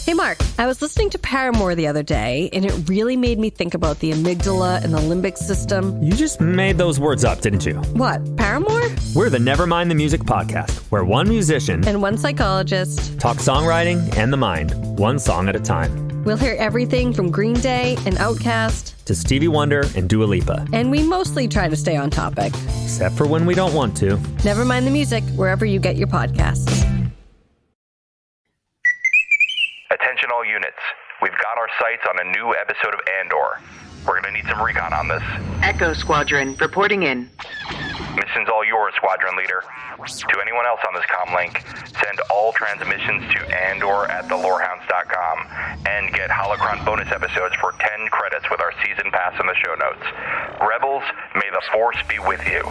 Hey, Mark, I was listening to Paramore the other day, and it really made me think about the amygdala and the limbic system. You just made those words up, didn't you? What, Paramore? We're the Nevermind the Music podcast, where one musician and one psychologist talk songwriting and the mind, one song at a time. We'll hear everything from Green Day and Outkast to Stevie Wonder and Dua Lipa. And we mostly try to stay on topic. Except for when we don't want to. Nevermind the Music, wherever you get your podcasts. Attention all units. We've got our sights on a new episode of Andor. We're going to need some recon on this. Echo Squadron, reporting in. Mission's all yours, Squadron Leader. To anyone else on this comm link, send all transmissions to andor@thelorehounds.com and get holocron bonus episodes for 10 credits with our season pass in the show notes. Rebels, may the Force be with you.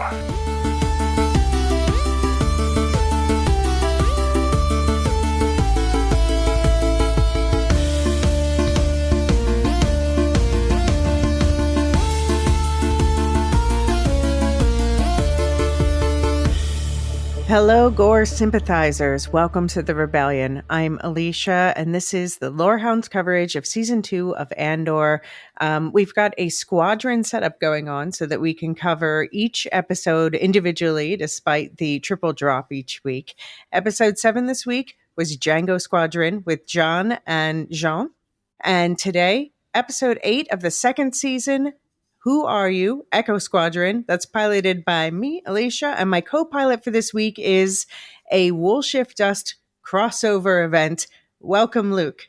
Hello, Ghor sympathizers. Welcome to the Rebellion. I'm Elysia, and this is the Lorehounds coverage of Season 2 of Andor. We've got a squadron setup going on so that we can cover each episode individually, despite the triple drop each week. Episode 7 this week was Django Squadron with John and Jean. And today, Episode 8 of the second season, Who Are You? Echo Squadron. That's piloted by me, Elysia, and my co-pilot for this week is a Woolshift Dust crossover event. Welcome, Luke.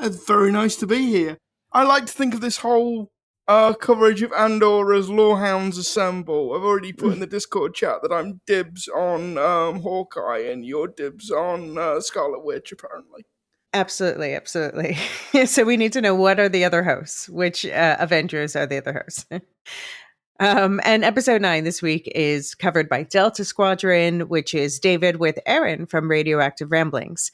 It's very nice to be here. I like to think of this whole coverage of Andor as Lorehounds Assemble. I've already put in the Discord chat that I'm dibs on Hawkeye and you're dibs on Scarlet Witch, apparently. Absolutely. So we need to know, what are the other hosts? Which Avengers are the other hosts? And episode 9 this week is covered by Delta Squadron, which is David with Aaron from Radioactive Ramblings.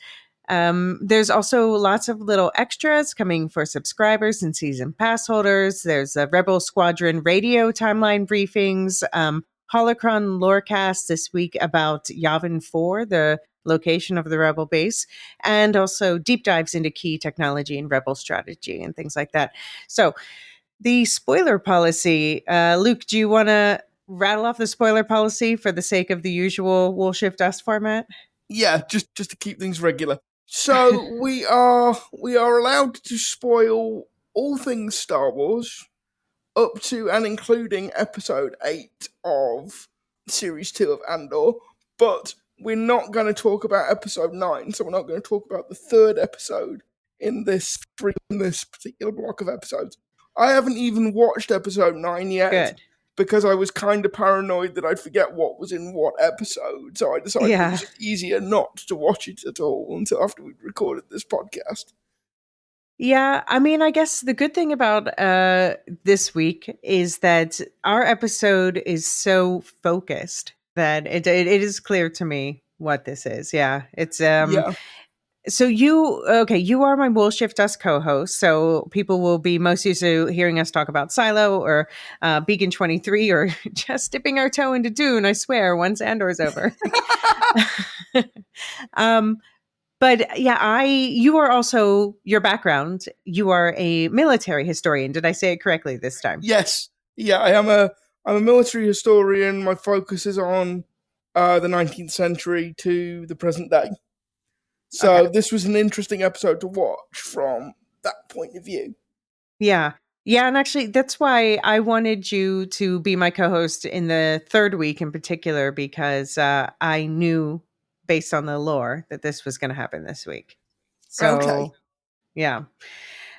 There's also lots of little extras coming for subscribers and season pass holders. There's a Rebel Squadron radio timeline briefings, Holocron Lorecast this week about Yavin 4, the location of the Rebel base, and also deep dives into key technology and Rebel strategy and things like that. So the spoiler policy, Luke, do you want to rattle off the spoiler policy for the sake of the usual Woolshift Dust format? Yeah, just to keep things regular. So we are allowed to spoil all things Star Wars up to and including episode 8 of series 2 of Andor, but we're not going to talk about episode 9, so we're not going to talk about the third episode in this particular block of episodes. I haven't even watched episode 9 yet. Good. Because I was kind of paranoid that I'd forget what was in what episode, so I decided it was just easier not to watch it at all until after we'd recorded this podcast. Yeah, I mean, I guess the good thing about this week is that our episode is so focused that it is clear to me what this is. Yeah, it's So you are my Woolshift Dust co-host, so people will be most used to hearing us talk about Silo or Beacon 23 or just dipping our toe into Dune, I swear, once Andor's over. But yeah, you are also, your background, you are a military historian. Did I say it correctly this time? Yes. Yeah, I'm a military historian. My focus is on the 19th century to the present day. So This was an interesting episode to watch from that point of view. Yeah. Yeah, and actually, that's why I wanted you to be my co-host in the third week in particular, because I knew, based on the lore, that this was going to happen this week. So, yeah.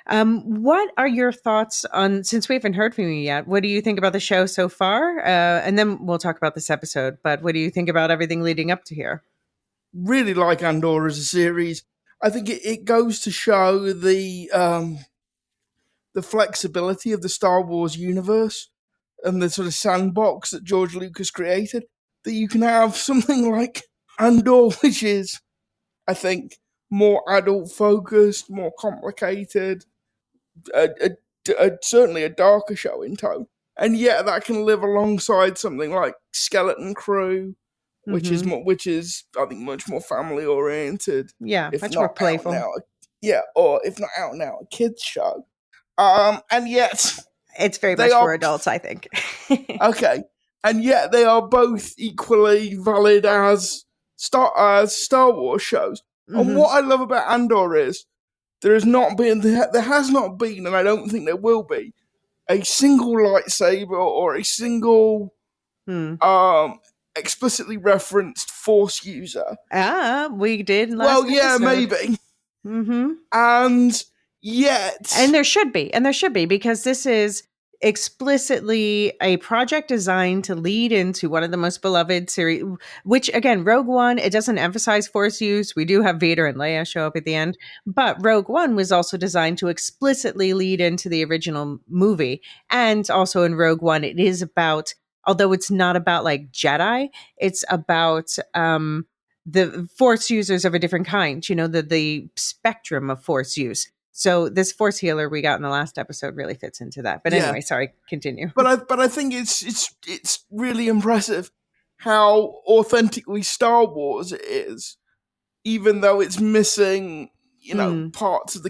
What are your thoughts on, since we haven't heard from you yet, what do you think about the show so far? And then we'll talk about this episode, but what do you think about everything leading up to here? Really like Andor as a series. I think it goes to show the flexibility of the Star Wars universe and the sort of sandbox that George Lucas created. That you can have something like Andor, which is, I think, more adult focused, more complicated, certainly a darker show in tone, and yet that can live alongside something like Skeleton Crew, which is I think much more family oriented. Yeah, much more playful. Yeah, or if not out now, a kids show. And yet It's very they much are for adults, I think. okay, and yet they are both equally valid as Star Wars shows. And Mhm. what I love about Andor is there has not been, and I don't think there will be, a single lightsaber or a single Hmm. explicitly referenced Force user. We did last Well, yeah, episode. maybe. Mm-hmm. And yet, And there should be, because this is explicitly a project designed to lead into one of the most beloved series, which again, Rogue One, it doesn't emphasize Force use. We do have Vader and Leia show up at the end, but Rogue One was also designed to explicitly lead into the original movie. And also in Rogue One, it is about, although it's not about like Jedi, it's about the Force users of a different kind, the spectrum of Force use. So this Force healer we got in the last episode really fits into that. But yeah. anyway, sorry, continue. But I think it's really impressive how authentically Star Wars it is, even though it's missing, parts of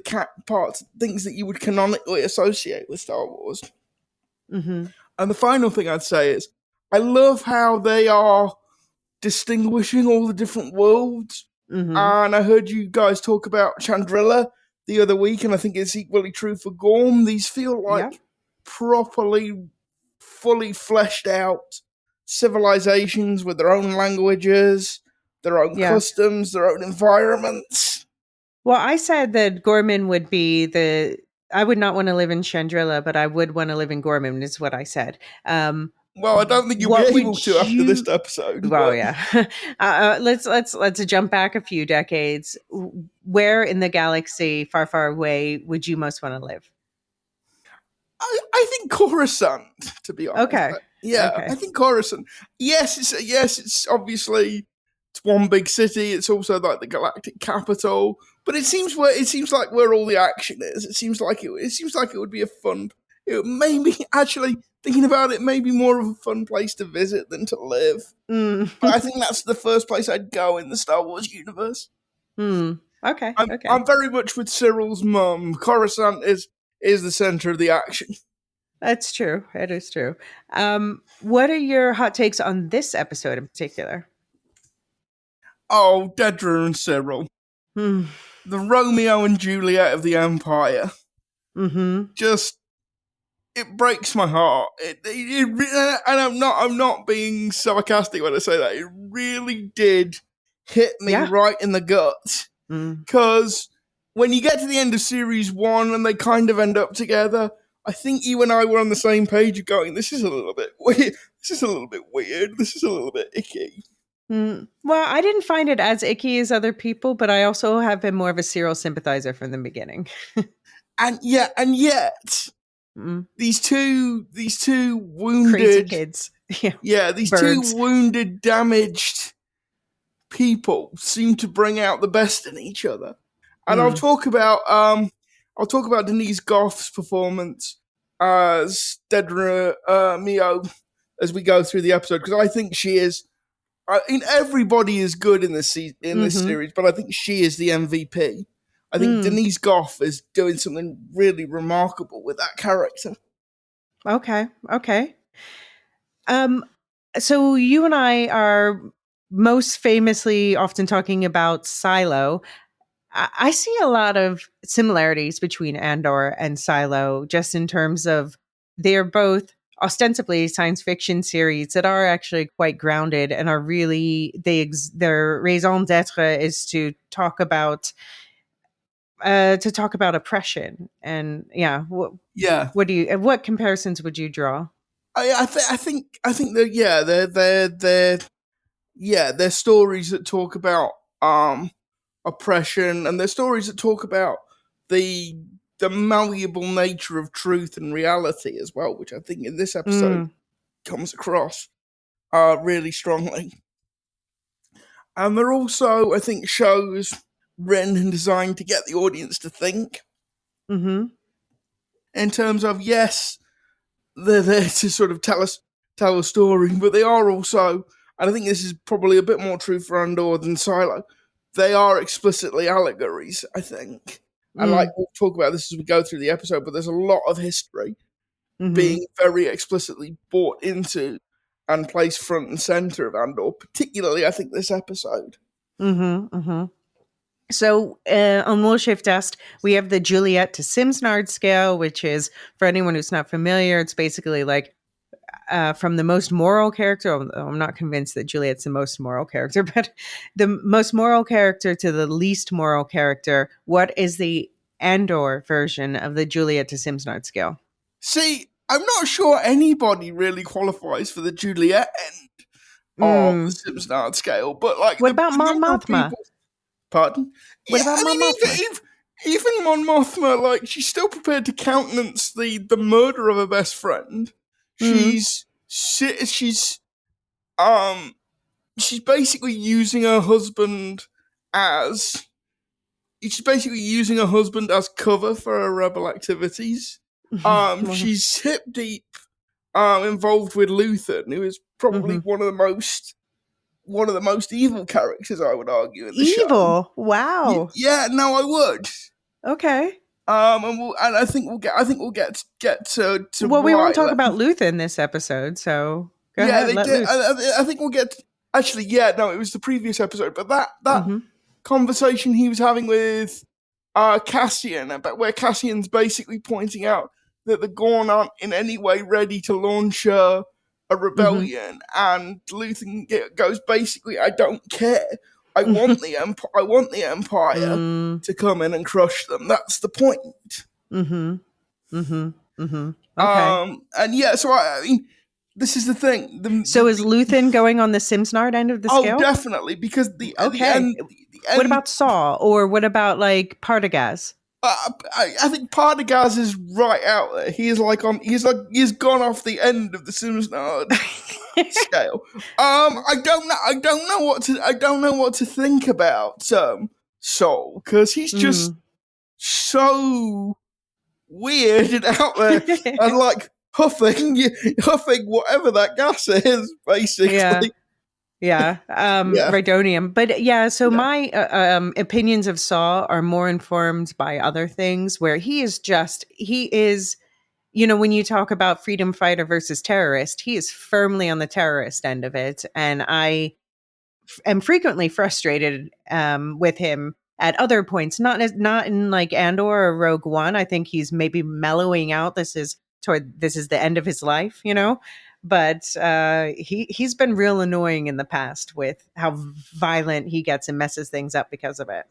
things that you would canonically associate with Star Wars. Mm-hmm. And the final thing I'd say is, I love how they are distinguishing all the different worlds. Mm-hmm. And I heard you guys talk about Chandrila the other week, and I think it's equally true for Gorm. These feel like properly, fully fleshed out civilizations with their own languages, their own customs, their own environments. Well, I said that Gorman would be I would not want to live in Chandrila, but I would want to live in Gorman, is what I said. Well, I don't think you'll be able to after this episode. Well, yeah. Let's jump back a few decades. Where in the galaxy, far, far away, would you most want to live? I think Coruscant, to be honest. Okay. I think Coruscant. Yes, it's obviously it's one big city. It's also like the galactic capital, but it seems like where all the action is. It seems like it would be a fun. Maybe actually thinking about it, maybe more of a fun place to visit than to live. But I think that's the first place I'd go in the Star Wars universe. Okay. I'm very much with Cyril's mum. Coruscant is the center of the action. That's true. It is true. What are your hot takes on this episode in particular? Oh, Dedra and Cyril. The Romeo and Juliet of the Empire. Mm-hmm. Just, it breaks my heart. And I'm not being sarcastic when I say that. It really did hit me right in the gut. Because when you get to the end of series 1 and they kind of end up together, I think you and I were on the same page going, this is a little bit weird. This is a little bit weird. This is a little bit icky. Well, I didn't find it as icky as other people, but I also have been more of a Cyril sympathizer from the beginning. and yet, these two wounded crazy kids. These birds. Two wounded, damaged people seem to bring out the best in each other. And I'll talk about Denise Goff's performance as Dedra Mio as we go through the episode, because I think she is. Everybody is good in this series, but I think she is the MVP. I think Denise Goff is doing something really remarkable with that character. Okay. So you and I are most famously often talking about Silo. I see a lot of similarities between Andor and Silo, just in terms of they're both ostensibly science fiction series that are actually quite grounded and are really their raison d'être is to talk about oppression. And what comparisons would you draw? I think they're stories that talk about oppression, and they're stories that talk about the malleable nature of truth and reality as well, which I think in this episode comes across really strongly. And they're also, I think, shows written and designed to get the audience to think. In terms of, yes, they're there to sort of tell a story, but they are also, and I think this is probably a bit more true for Andor than Silo, they are explicitly allegories, I think. And like we'll talk about this as we go through the episode, but there's a lot of history being very explicitly brought into and placed front and center of Andor, particularly I think this episode. So on Will Shift Dust, we have the Juliet to Simsnard scale, which is, for anyone who's not familiar, it's basically like from the most moral character. I'm not convinced that Juliet's the most moral character, but the most moral character to the least moral character. What is the Andor version of the Juliet to Simsnard scale? See, I'm not sure anybody really qualifies for the Juliet end of the Simsnard scale, but like, what about Mon Mothma? Pardon? What about Mon Mothma? Even Mon Mothma, like, she's still prepared to countenance the murder of her best friend. She's basically using her husband as cover for her rebel activities. She's hip deep involved with Luthen, who is probably one of the most evil characters, I would argue, in the show. Evil? Wow. Yeah, no, I would. Okay. And I think we'll get to. Well, we won't talk about Luthen this episode, so go ahead. I think we'll get. Actually, yeah, no, it was the previous episode, but that conversation he was having with Cassian, about where Cassian's basically pointing out that the Ghor aren't in any way ready to launch a rebellion, and Luthen goes basically, I don't care. I want the Empire to come in and crush them. That's the point. Okay. And yeah, so I mean, this is the thing. So is Luthen going on the Simsnard end of the scale? Oh, definitely, because the end. What about Saw, or what about like Partagaz? I think Partagaz is right out there. He's gone off the end of the Simsnard scale. I don't know what to think about Saul, because he's just so weird and out there and like huffing whatever that gas is, basically. Yeah, Rhydonium. But my opinions of Saw are more informed by other things, where he is, when you talk about freedom fighter versus terrorist, he is firmly on the terrorist end of it. And I am frequently frustrated with him at other points, not in like Andor or Rogue One. I think he's maybe mellowing out. This is the end of his life, But he's been real annoying in the past with how violent he gets and messes things up because of it.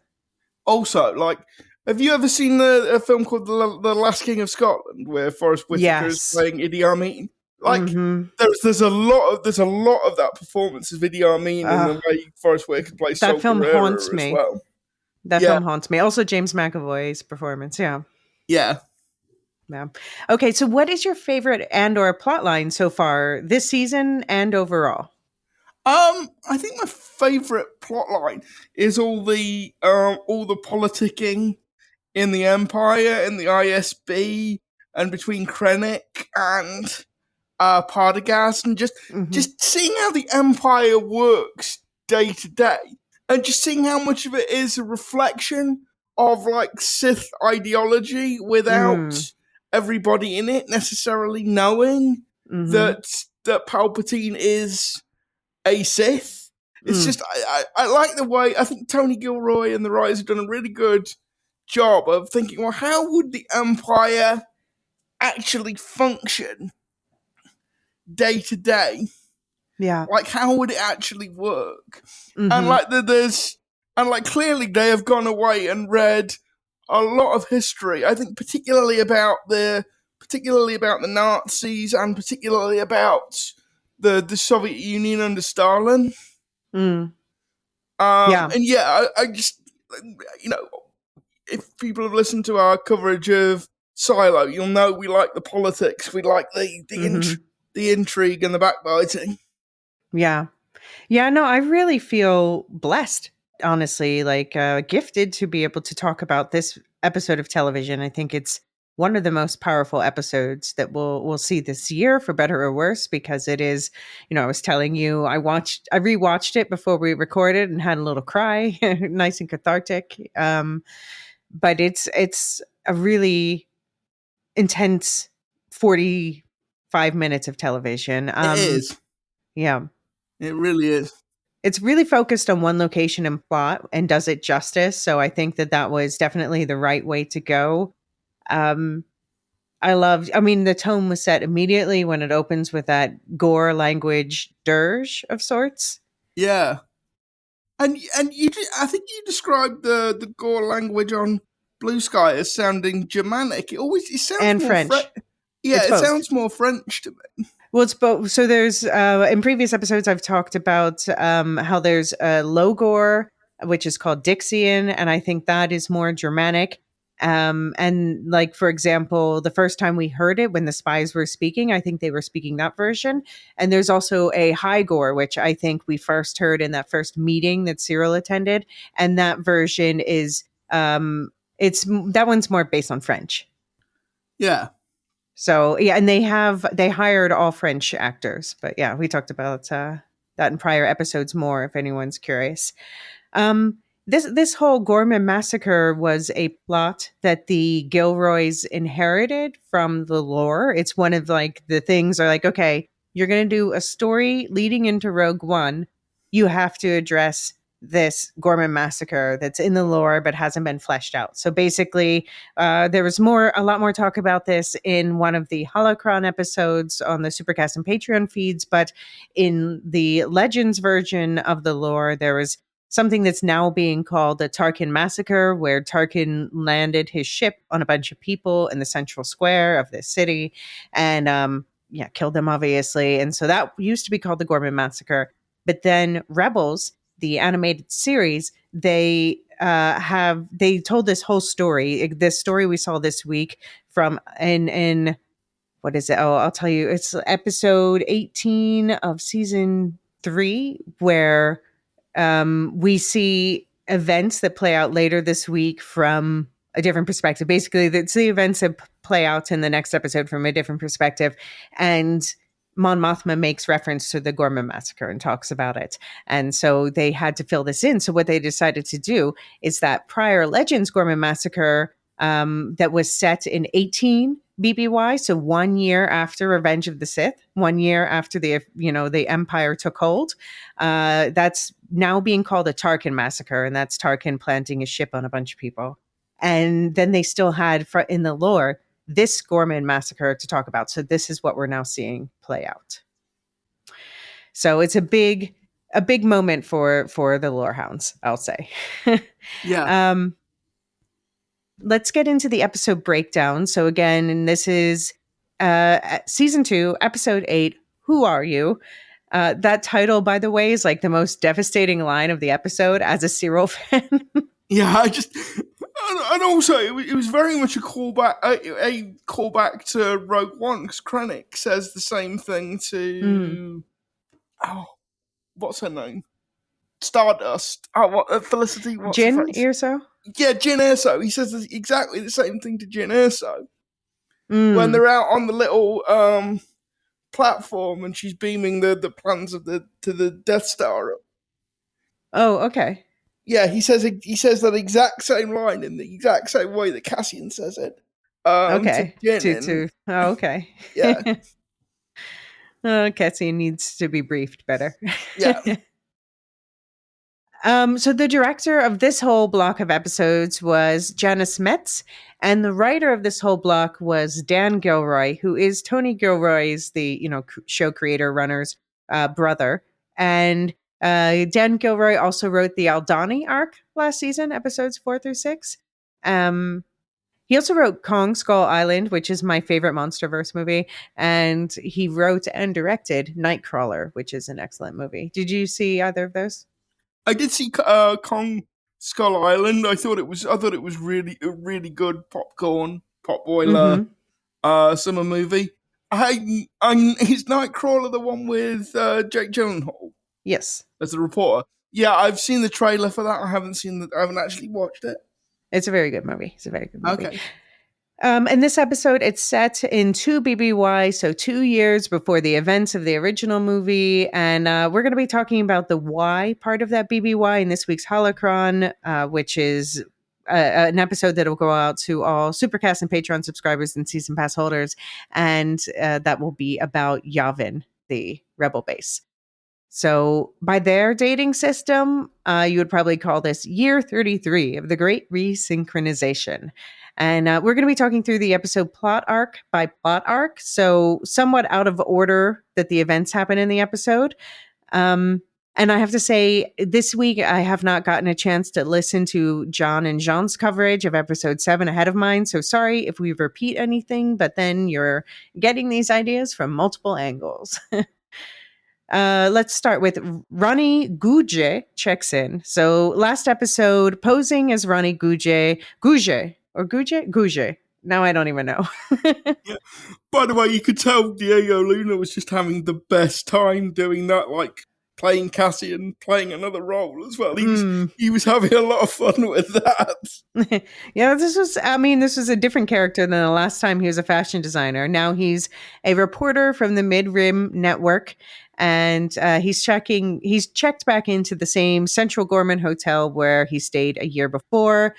Also, like, have you ever seen a film called The Last King of Scotland, where Forrest Whitaker is playing Idi Amin? Like, there's a lot of that performance of Idi Amin in the way Forrest Whitaker plays. That film haunts me. Well. That film haunts me. Also, James McAvoy's performance. Yeah. Yeah. Okay, so what is your favorite Andor plotline so far this season and overall? I think my favorite plotline is all the politicking in the Empire, in the ISB, and between Krennic and Partagaz, and just seeing how the Empire works day to day, and just seeing how much of it is a reflection of like Sith ideology without everybody in it necessarily knowing that Palpatine is a Sith. It's just I like the way, I think Tony Gilroy and the writers have done a really good job of thinking, well, how would the Empire actually function day to day? Yeah, like how would it actually work? And like clearly they have gone away and read a lot of history. I think particularly about the Nazis, and particularly about the Soviet Union under Stalin. And I just, if people have listened to our coverage of Silo, you'll know we like the politics, we like the intrigue and the backbiting. Yeah, no, I really feel blessed, honestly, like gifted to be able to talk about this episode of television. I think it's one of the most powerful episodes that we'll see this year, for better or worse, because it is, I was telling you, I rewatched it before we recorded and had a little cry, nice and cathartic. but it's a really intense 45 minutes of television. It is. Yeah. It really is. It's really focused on one location and plot and does it justice. So I think that was definitely the right way to go. Um, I mean, the tone was set immediately when it opens with that Ghor language dirge of sorts. Yeah. And I think you described the Ghor language on Blue Sky as sounding Germanic. It sounds And more French. Yeah, It's it both. sounds more French to me. Well, it's both. So there's in previous episodes I've talked about how there's a Logor, which is called Dixian, and I think that is more Germanic. And like for example, the first time we heard it when the spies were speaking, I think they were speaking that version. And there's also a High Ghor, which I think we first heard in that first meeting that Cyril attended, and that version is it's that one's more based on French. Yeah. So yeah, and they hired all French actors, but yeah, we talked about that in prior episodes more if anyone's curious. Um, this whole Gorman massacre was a plot that the Gilroys inherited from the lore. It's one of like the things are like, okay, you're going to do a story leading into Rogue One. You have to address this Gorman massacre that's in the lore but hasn't been fleshed out. So basically, there was a lot more talk about this in one of the Holocron episodes on the Supercast and Patreon feeds. But in the Legends version of the lore, there was something that's now being called the Tarkin Massacre, where Tarkin landed his ship on a bunch of people in the central square of this city and killed them, obviously. And so that used to be called the Gorman Massacre. But then Rebels, the animated series, they told this whole story. This story we saw this week from in what is it? Oh, I'll tell you. It's episode 18 of season 3, where we see events that play out later this week from a different perspective. Basically, it's the events that play out in the next episode from a different perspective. And Mon Mothma makes reference to the Gorman massacre and talks about it. And so they had to fill this in. So what they decided to do is that prior Legends Gorman massacre that was set in 18 BBY, so 1 year after Revenge of the Sith, 1 year after the Empire took hold. That's now being called a Tarkin massacre, and that's Tarkin planting a ship on a bunch of people. And then they still had in the lore this Gorman massacre to talk about. So this is what we're now seeing play out. So it's a big moment for the Lorehounds, I'll say. Yeah. Let's get into the episode breakdown. So again, and this is season 2, episode 8, Who Are You? That title, by the way, is like the most devastating line of the episode as a Cyril fan. Yeah, and also it was very much a callback, a callback to Rogue One, because Krennic says the same thing to what's her name? Stardust. Felicity? What's Jyn her face? Erso? Yeah, Jyn Erso. He says exactly the same thing to Jyn Erso when they're out on the little platform and she's beaming the plans of to the Death Star. Oh, okay. Yeah, he says that exact same line in the exact same way that Cassian says it. Okay. To Jyn. Okay. Yeah. Cassian needs to be briefed better. Yeah. So the director of this whole block of episodes was Janice Metz, and the writer of this whole block was Dan Gilroy, who is Tony Gilroy's, the show creator runner's brother. And Dan Gilroy also wrote the Aldhani arc last season, episodes 4 through 6. He also wrote Kong Skull Island, which is my favorite MonsterVerse movie, and he wrote and directed Nightcrawler, which is an excellent movie. Did you see either of those? I did see Kong Skull Island. I thought it was really a really good popcorn pop boiler summer movie. Is Nightcrawler the one with Jake Gyllenhaal? Yes, as the reporter. Yeah, I've seen the trailer for that. I haven't actually watched it. It's a very good movie. Okay. In this episode, it's set in 2 BBY, so 2 years before the events of the original movie. And we're going to be talking about the Y part of that BBY in this week's Holocron, which is an episode that will go out to all Supercast and Patreon subscribers and season pass holders, and that will be about Yavin, the rebel base. So by their dating system, you would probably call this year 33 of the Great Resynchronization. And we're going to be talking through the episode plot arc by plot arc, so somewhat out of order that the events happen in the episode. And I have to say, this week I have not gotten a chance to listen to John and Jean's coverage of episode 7 ahead of mine. So sorry if we repeat anything, but then you're getting these ideas from multiple angles. Let's start with Ronnie Gouge checks in. So last episode, posing as Ronnie Gouge. Now I don't even know. Yeah. By the way, you could tell Diego Luna was just having the best time doing that, like playing Cassian, playing another role as well. He was having a lot of fun with that. Yeah, this was a different character than the last time he was a fashion designer. Now he's a reporter from the Mid-Rim Network, and he's checked back into the same Central Gorman Hotel where he stayed a year before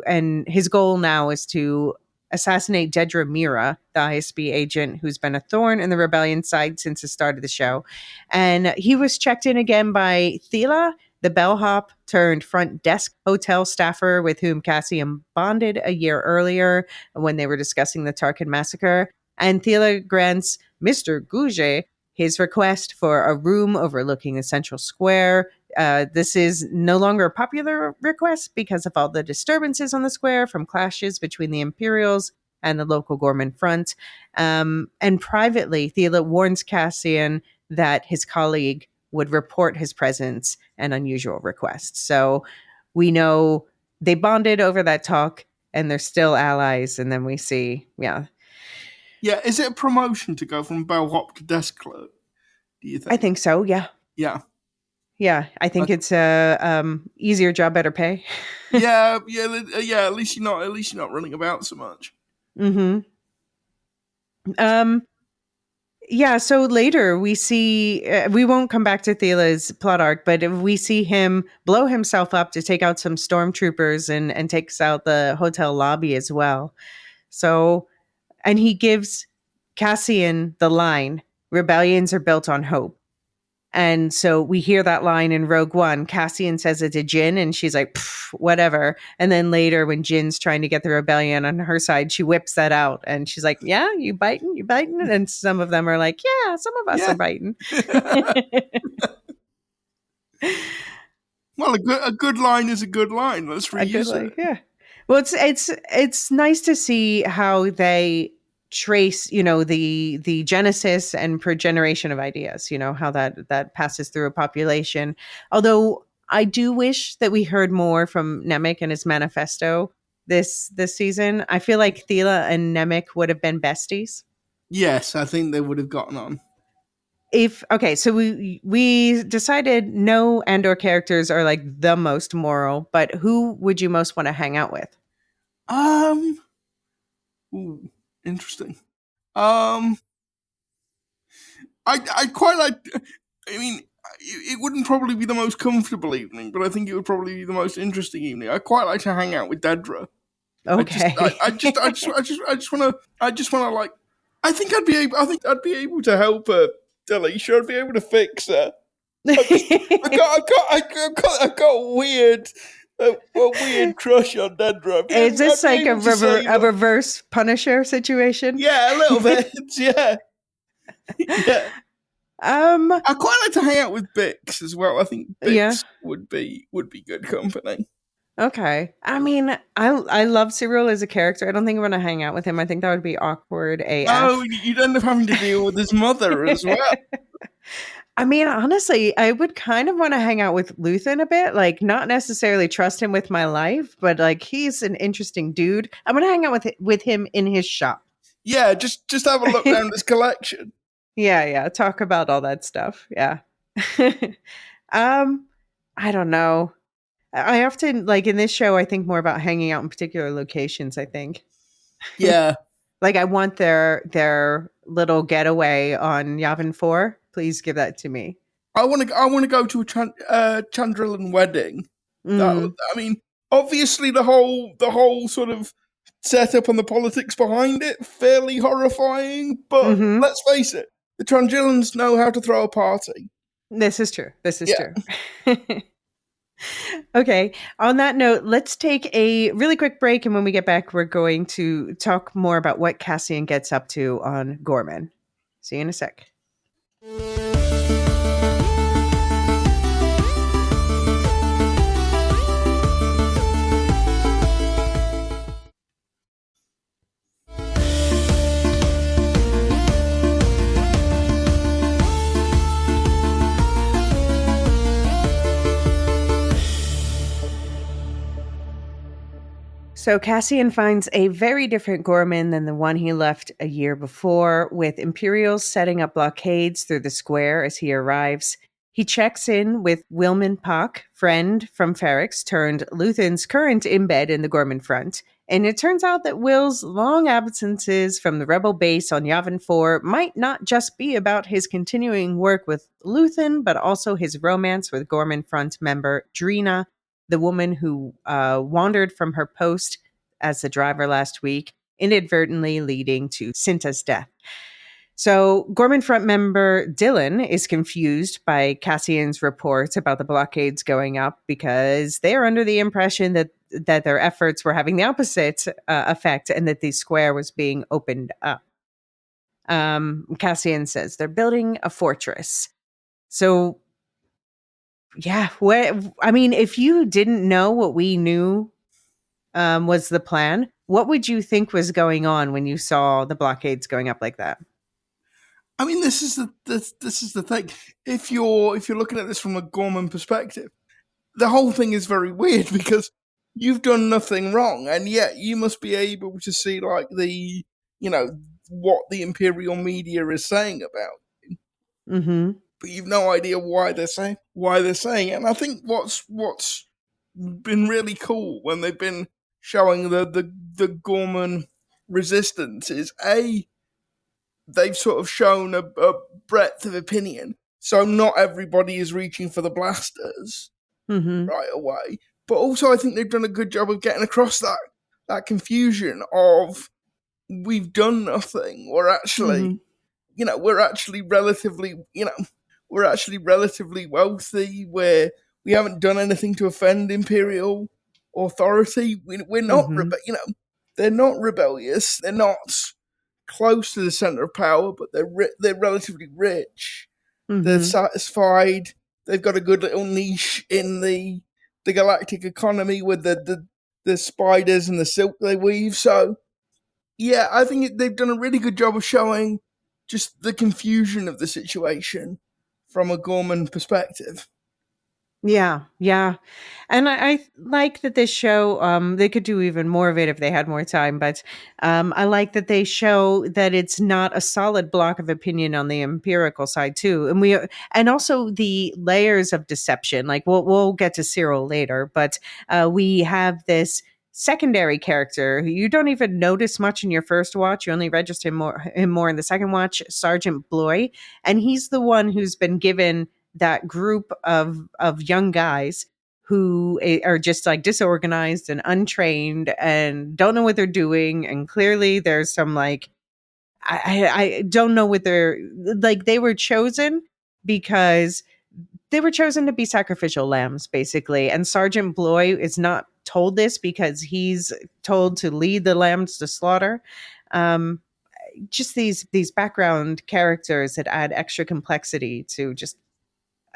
and his goal now is to assassinate Dedra Mira, the ISB agent who's been a thorn in the rebellion side since the start of the show. And he was checked in again by Thela, the bellhop turned front desk hotel staffer with whom Cassian bonded a year earlier when they were discussing the Tarkin massacre. And Thela grants Mr. Gouge his request for a room overlooking the central square. This is no longer a popular request because of all the disturbances on the square from clashes between the Imperials and the local Gorman front. And privately, Thela warns Cassian that his colleague would report his presence and unusual requests. So we know they bonded over that talk and they're still allies. And then we see, Yeah, is it a promotion to go from bellhop to desk clerk, do you think? I think so, yeah. Yeah. Yeah, I think it's a easier job, better pay. yeah. At least you're not running about so much. Mm-hmm. Yeah, so later we see, we won't come back to Thela's plot arc, but we see him blow himself up to take out some stormtroopers and takes out the hotel lobby as well. So, and he gives Cassian the line, "Rebellions are built on hope." And so we hear that line in Rogue One. Cassian says it to Jyn, and she's like, whatever. And then later, when Jin's trying to get the rebellion on her side, she whips that out. And she's like, yeah, you biting? And some of them are like, yeah, some of us are biting. Well, a good line is a good line. Let's reuse it. Yeah. Well, it's nice to see how they trace, the genesis and progeneration of ideas, how that passes through a population. Although I do wish that we heard more from Nemik and his manifesto this season. I feel like Thela and Nemik would have been besties. Yes, I think they would have gotten on. So we decided no Andor characters are like the most moral, but who would you most want to hang out with? Ooh, interesting. I quite like. I mean, it wouldn't probably be the most comfortable evening, but I think it would probably be the most interesting evening. I quite like to hang out with Dedra. Okay. I just want to like. I think I'd be able to help her, Elysia. I'd be able to fix her. I got a weird crush on Dedra. Is this like a reverse Punisher situation? Yeah, a little bit. Yeah. Yeah. I quite like to hang out with Bix as well. I think Bix would be good company. Okay. I mean, I love Cyril as a character. I don't think I'm going to hang out with him. I think that would be awkward AF. Oh, you'd end up having to deal with his mother as well. I mean, honestly, I would kind of want to hang out with Luthen a bit. Like, not necessarily trust him with my life, but like, he's an interesting dude. I'm going to hang out with him in his shop. Yeah, just have a look down his collection. Yeah. Talk about all that stuff. Yeah. I don't know. I often, like in this show, I think more about hanging out in particular locations, I think. Yeah. Like, I want their little getaway on Yavin 4. Please give that to me. I want to go to a Chandrilan wedding. I mean, obviously the whole sort of setup and the politics behind it, fairly horrifying. But Mm-hmm. let's face it, the Trongillans know how to throw a party. This is true. This is Yeah. true. Okay. On that note, let's take a really quick break. And when we get back, we're going to talk more about what Cassian gets up to on Gorman. See you in a sec. So Cassian finds a very different Gorman than the one he left a year before, with Imperials setting up blockades through the square as he arrives. He checks in with Wilman Pak, friend from Ferrix, turned Luthen's current embed in the Gorman front. And it turns out that Will's long absences from the rebel base on Yavin 4 might not just be about his continuing work with Luthen, but also his romance with Gorman front member Drina, the woman who wandered from her post as the driver last week, inadvertently leading to Cinta's death. So Gorman front member Dylan is confused by Cassian's reports about the blockades going up because they are under the impression that their efforts were having the opposite effect and that the square was being opened up. Cassian says they're building a fortress. So yeah, if you didn't know what we knew was the plan, what would you think was going on when you saw the blockades going up like that? I mean, this is the thing. If you're looking at this from a Gorman perspective, the whole thing is very weird because you've done nothing wrong, and yet you must be able to see like what the Imperial media is saying about you. Mm-hmm. But you've no idea why they're saying it. And I think what's been really cool when they've been showing the Gorman resistance is they've sort of shown a breadth of opinion. So not everybody is reaching for the blasters right away. But also I think they've done a good job of getting across that confusion of we've done nothing. We're actually, we're actually relatively wealthy. We haven't done anything to offend Imperial authority. We're not, they're not rebellious. They're not close to the center of power, but they're relatively rich. They're satisfied. They've got a good little niche in the galactic economy with the spiders and the silk they weave. So, yeah, I think they've done a really good job of showing just the confusion of the situation from a Gorman perspective. Yeah. And I like that this show, they could do even more of it if they had more time, but I like that they show that it's not a solid block of opinion on the empirical side too. And also the layers of deception, like we'll get to Cyril later, but we have this secondary character who you don't even notice much in your first watch. You only register him more in the second watch, Sergeant Bloy. And he's the one who's been given that group of young guys who are just like disorganized and untrained and don't know what they're doing. And clearly there's some like, I don't know what they're like. They were chosen because they were chosen to be sacrificial lambs, basically. And Sergeant Bloy is not told this because he's told to lead the lambs to slaughter. Just these background characters that add extra complexity to just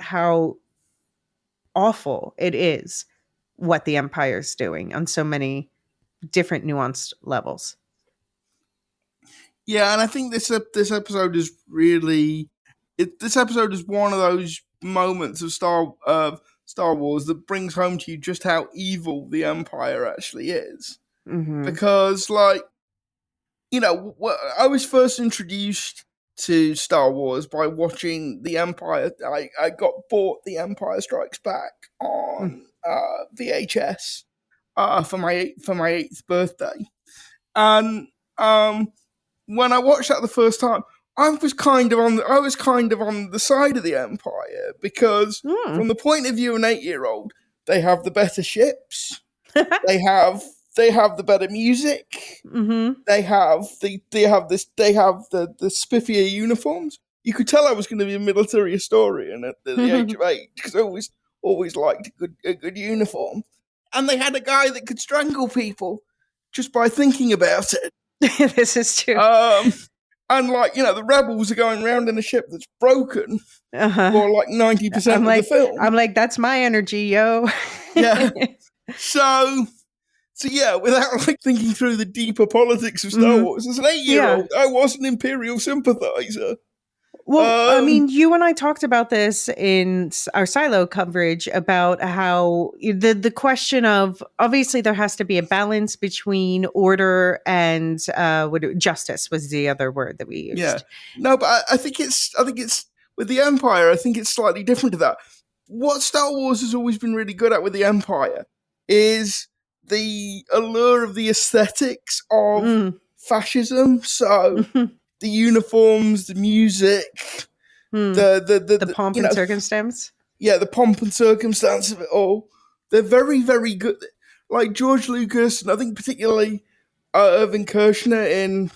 how awful it is what the Empire's doing on so many different nuanced levels. Yeah, and I think this episode is really this episode is one of those moments of Star Wars that brings home to you just how evil the Empire actually is. Because, like, I was first introduced to Star Wars by watching The Empire. I got bought The Empire Strikes Back on VHS for my 8th birthday, and when I watched that the first time, I was kind of on the side of the Empire because from the point of view of an 8-year-old, they have the better ships. They have the better music. Mm-hmm. They have the spiffier uniforms. You could tell I was going to be a military historian at the age of 8 because I always liked a good uniform. And they had a guy that could strangle people just by thinking about it. This is true. And the rebels are going around in a ship that's broken Uh-huh. for like 90% of the film. I'm like, that's my energy, yo. Yeah. So yeah, without like thinking through the deeper politics of Star Wars, as an 8-year-old, I was an Imperial sympathizer. Well, I mean, you and I talked about this in our Silo coverage about how the question of, obviously there has to be a balance between order and justice was the other word that we used. Yeah. No, but I think it's with the Empire, I think it's slightly different to that. What Star Wars has always been really good at with the Empire is the allure of the aesthetics of fascism. So the uniforms, the music, the pomp and circumstance. Yeah, the pomp and circumstance of it all. They're very, very good. Like George Lucas, and I think particularly Irving Kershner in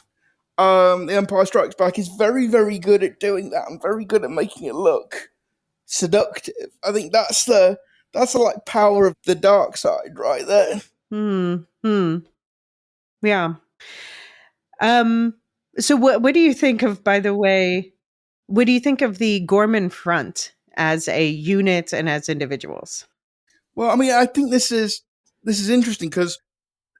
The Empire Strikes Back is very, very good at doing that and very good at making it look seductive. I think that's the like power of the dark side right there. Yeah. So what do you think of, by the way, what do you think of the Gorman Front as a unit and as individuals? Well, I mean, I think this is interesting because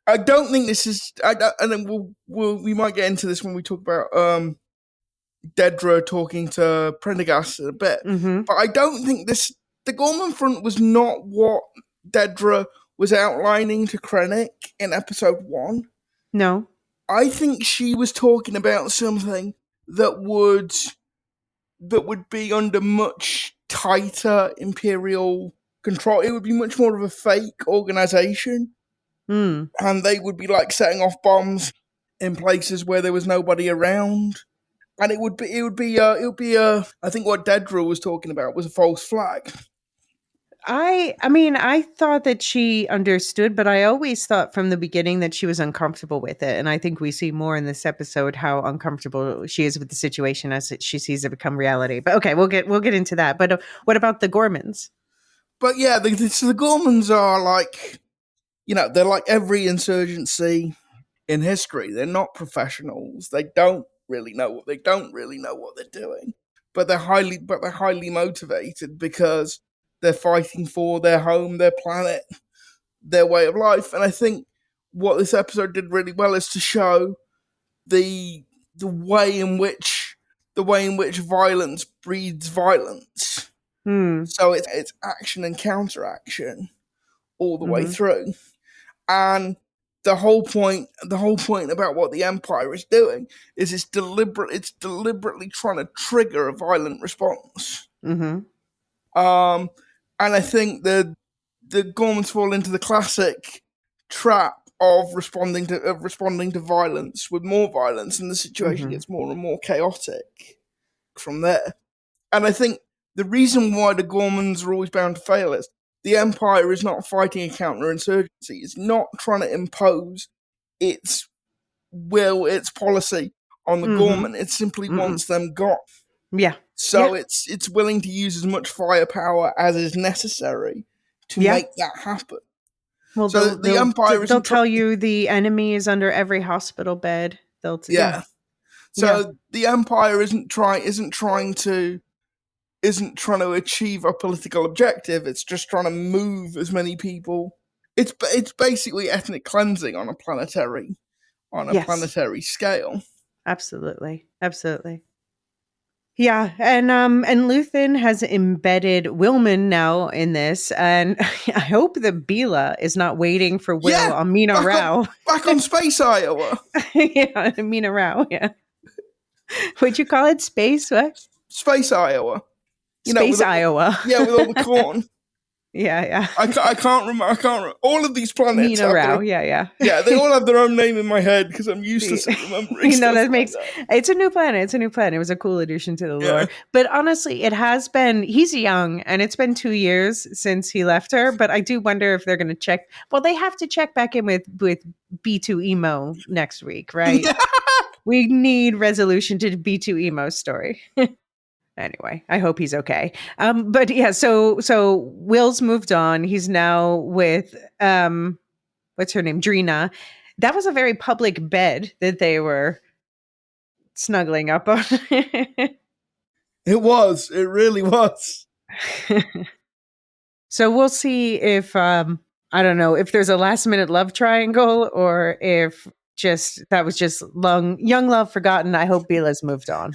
I don't think this is. And then we might get into this when we talk about Dedra talking to Prendergast in a bit. But I don't think the Gorman Front was not what Dedra was outlining to Krennic in episode 1. No. I think she was talking about something that would be under much tighter Imperial control. It would be much more of a fake organization. And they would be like setting off bombs in places where there was nobody around. And it would be I think what Dedra was talking about was a false flag. I mean, I thought that she understood, but I always thought from the beginning that she was uncomfortable with it. And I think we see more in this episode how uncomfortable she is with the situation as she sees it become reality. But okay, we'll get into that. But what about the Gormans? But yeah, the Gormans are like, they're like every insurgency in history. They're not professionals. They don't really know what they're doing. But they're highly motivated because they're fighting for their home, their planet, their way of life. And I think what this episode did really well is to show the way in which violence breeds violence. So it's action and counteraction all the way through. And the whole point about what the Empire is doing is it's deliberately trying to trigger a violent response. And I think the Gormans fall into the classic trap of responding to violence with more violence, and the situation gets more and more chaotic from there. And I think the reason why the Gormans are always bound to fail is the Empire is not fighting a counterinsurgency. It's not trying to impose its will, its policy on the Gorman. It simply wants them gone. Yeah. So it's willing to use as much firepower as is necessary to make that happen. Well, so the Empire they'll tell you the enemy is under every hospital bed. The Empire isn't trying to achieve a political objective. It's just trying to move as many people. It's basically ethnic cleansing on a planetary scale. Absolutely. Yeah, and Luthen has embedded Wilman now in this, and I hope that Bila is not waiting for Will on Mina Rao. Back on Space Iowa. Yeah, Mina Rao, yeah. What'd you call it? Space what? Space Iowa. Iowa. With all the corn. Yeah. I can't remember. All of these planets. Nina Rao. Yeah. Yeah, they all have their own name in my head because I'm useless at remembering stuff that like makes that. it's a new planet. It was a cool addition to the lore. But honestly, he's young, and it's been 2 years since he left her. But I do wonder if they're going to check. Well, they have to check back in with B2 Emo next week, right? We need resolution to B2 Emo's story. Anyway, I hope he's okay. But yeah, so Will's moved on. He's now with what's her name? Drina. That was a very public bed that they were snuggling up on. It was. It really was. So we'll see if I don't know if there's a last minute love triangle or if that was just young love forgotten. I hope Bila's moved on.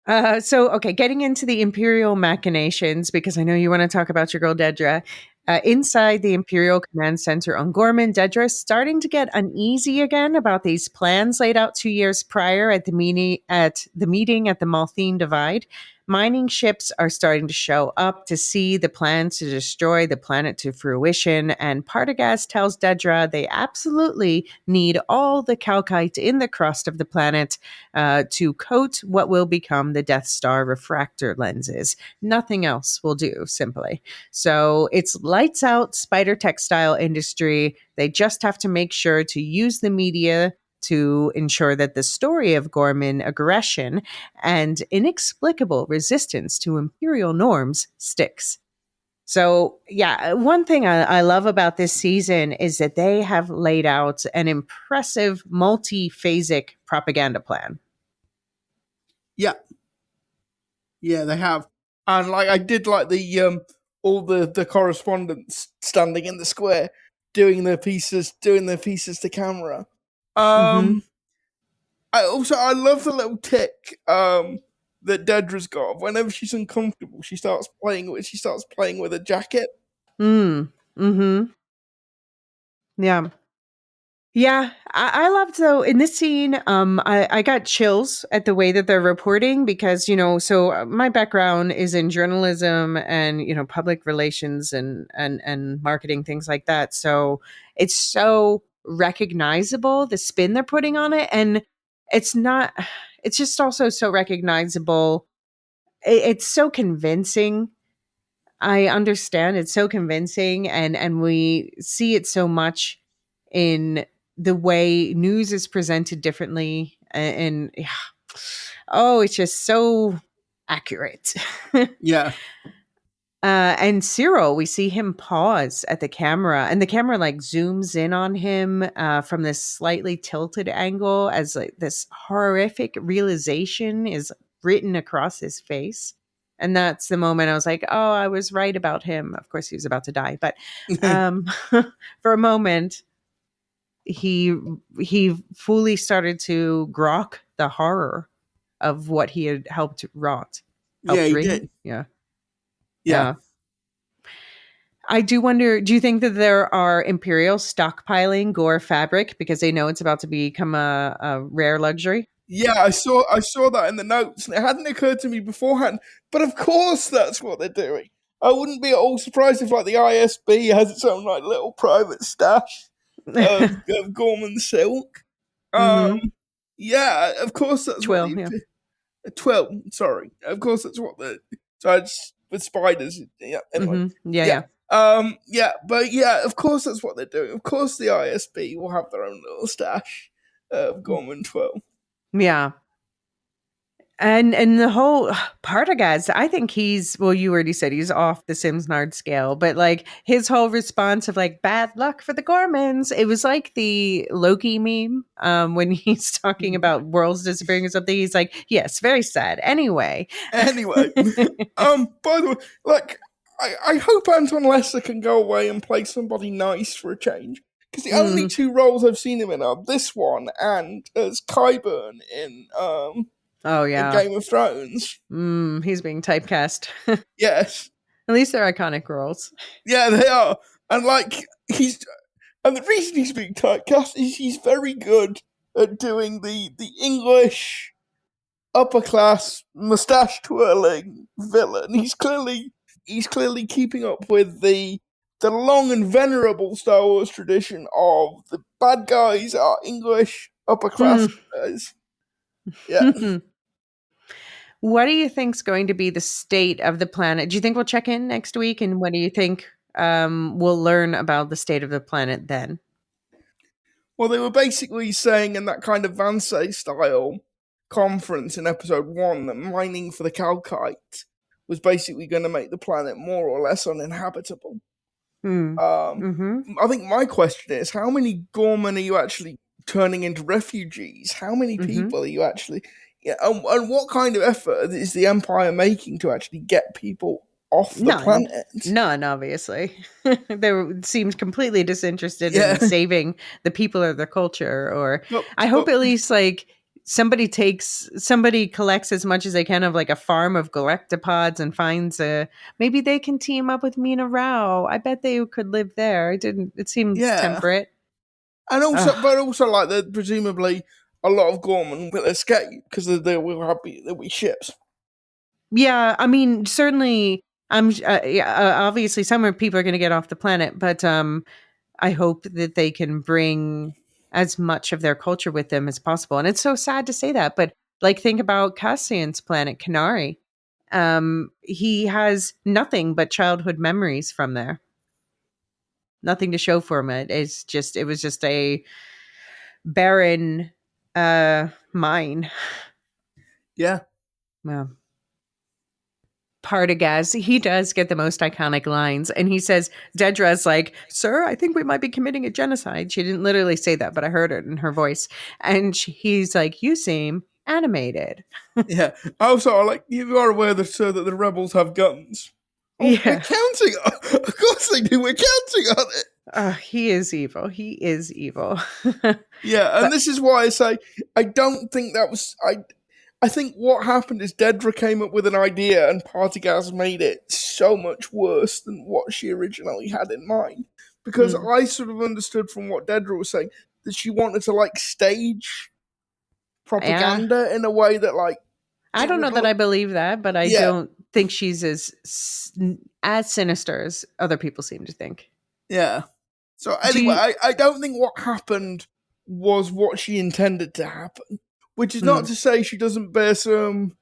Okay, getting into the Imperial machinations, because I know you want to talk about your girl Dedra. Inside the Imperial Command Center on Gorman, Dedra is starting to get uneasy again about these plans laid out 2 years prior at the meeting at the Malthine Divide. Mining ships are starting to show up to see the plans to destroy the planet to fruition, and Partagaz tells Dedra they absolutely need all the calcite in the crust of the planet to coat what will become the Death Star refractor lenses. Nothing else will do, simply. So it's lights out spider textile industry. They just have to make sure to use the media to ensure that the story of Gorman aggression and inexplicable resistance to imperial norms sticks. So, yeah, one thing I love about this season is that they have laid out an impressive multi-phasic propaganda plan. Yeah, they have, and like I did like the all the correspondents standing in the square doing their pieces to camera. Mm-hmm. I love the little tick that Dedra's got. Whenever she's uncomfortable, she starts playing with a jacket. Mm-hmm. Yeah. Yeah, I loved though in this scene. I got chills at the way that they're reporting because my background is in journalism and public relations and marketing, things like that. So it's so recognizable, the spin they're putting on it, and it's not. It's just also so recognizable. It's so convincing. I understand it's so convincing, and we see it so much in the way news is presented differently, and oh, it's just so accurate. Yeah. And Cyril, we see him pause at the camera, and the camera like zooms in on him from this slightly tilted angle as like this horrific realization is written across his face. And that's the moment I was like, oh, I was right about him. Of course, he was about to die. But for a moment, he fully started to grok the horror of what he had helped wrought. He did. Yeah. I do wonder, do you think that there are Imperial stockpiling Ghor fabric because they know it's about to become a rare luxury? Yeah, I saw that in the notes, and it hadn't occurred to me beforehand. But of course, that's what they're doing. I wouldn't be at all surprised if, like, the ISB has its own like little private stash of Gorman silk. Yeah, of course that's Twill, what Twill. Sorry, of course that's what with spiders. Yeah. Anyway. Mm-hmm. Yeah. But yeah, of course that's what they're doing. Of course the ISB will have their own little stash of Gorman twill. Yeah. And the whole Partagaz, I think you already said he's off the Simsnard scale, but like his whole response of like bad luck for the Gormans, it was like the Loki meme when he's talking about worlds disappearing or something. He's like, yes, very sad. Anyway. By the way, like I hope Anton Lesser can go away and play somebody nice for a change. Because the only two roles I've seen him in are this one and as Qyburn in in Game of Thrones. He's being typecast. Yes. At least they're iconic roles. Yeah, they are. And the reason he's being typecast is he's very good at doing the English upper class, mustache twirling villain. He's clearly keeping up with the long and venerable Star Wars tradition of the bad guys are English upper class guys. Yeah. What do you think's going to be the state of the planet? Do you think we'll check in next week? And what do you think we'll learn about the state of the planet then? Well, they were basically saying in that kind of Vance style conference in episode 1 that mining for the calcite was basically going to make the planet more or less uninhabitable. I think my question is, how many Gorman are you actually turning into refugees? How many people are you actually... Yeah, and what kind of effort is the Empire making to actually get people off the planet? None, obviously. They seemed completely disinterested in saving the people or their culture. Or I hope at least like somebody collects as much as they can of like a farm of galactopods and finds maybe they can team up with Mina Rao. I bet they could live there. It seemed temperate. And also, but also like that presumably a lot of Gorman will escape because there'll be ships. Yeah, I mean, certainly, obviously, some people are going to get off the planet, but I hope that they can bring as much of their culture with them as possible. And it's so sad to say that, but like, think about Cassian's planet, Canary. He has nothing but childhood memories from there. Nothing to show for him. It was just a barren mine. Yeah. Well. Partagaz, he does get the most iconic lines. And he says, Dedra's like, "Sir, I think we might be committing a genocide." She didn't literally say that, but I heard it in her voice. And he's like, "You seem animated." Yeah. Also, like, you are aware that the rebels have guns. Oh, yeah. We're counting on it. Of course they do. We're counting on it. He is evil. He is evil. Yeah, and this is why I say I don't think that was... I think what happened is Dedra came up with an idea and Partagaz made it so much worse than what she originally had in mind. Because I sort of understood from what Dedra was saying that she wanted to like stage propaganda in a way that like... I don't know that I believe that, but I don't think she's as sinister as other people seem to think. Yeah. So anyway, I don't think what happened was what she intended to happen. Which is not to say she doesn't bear some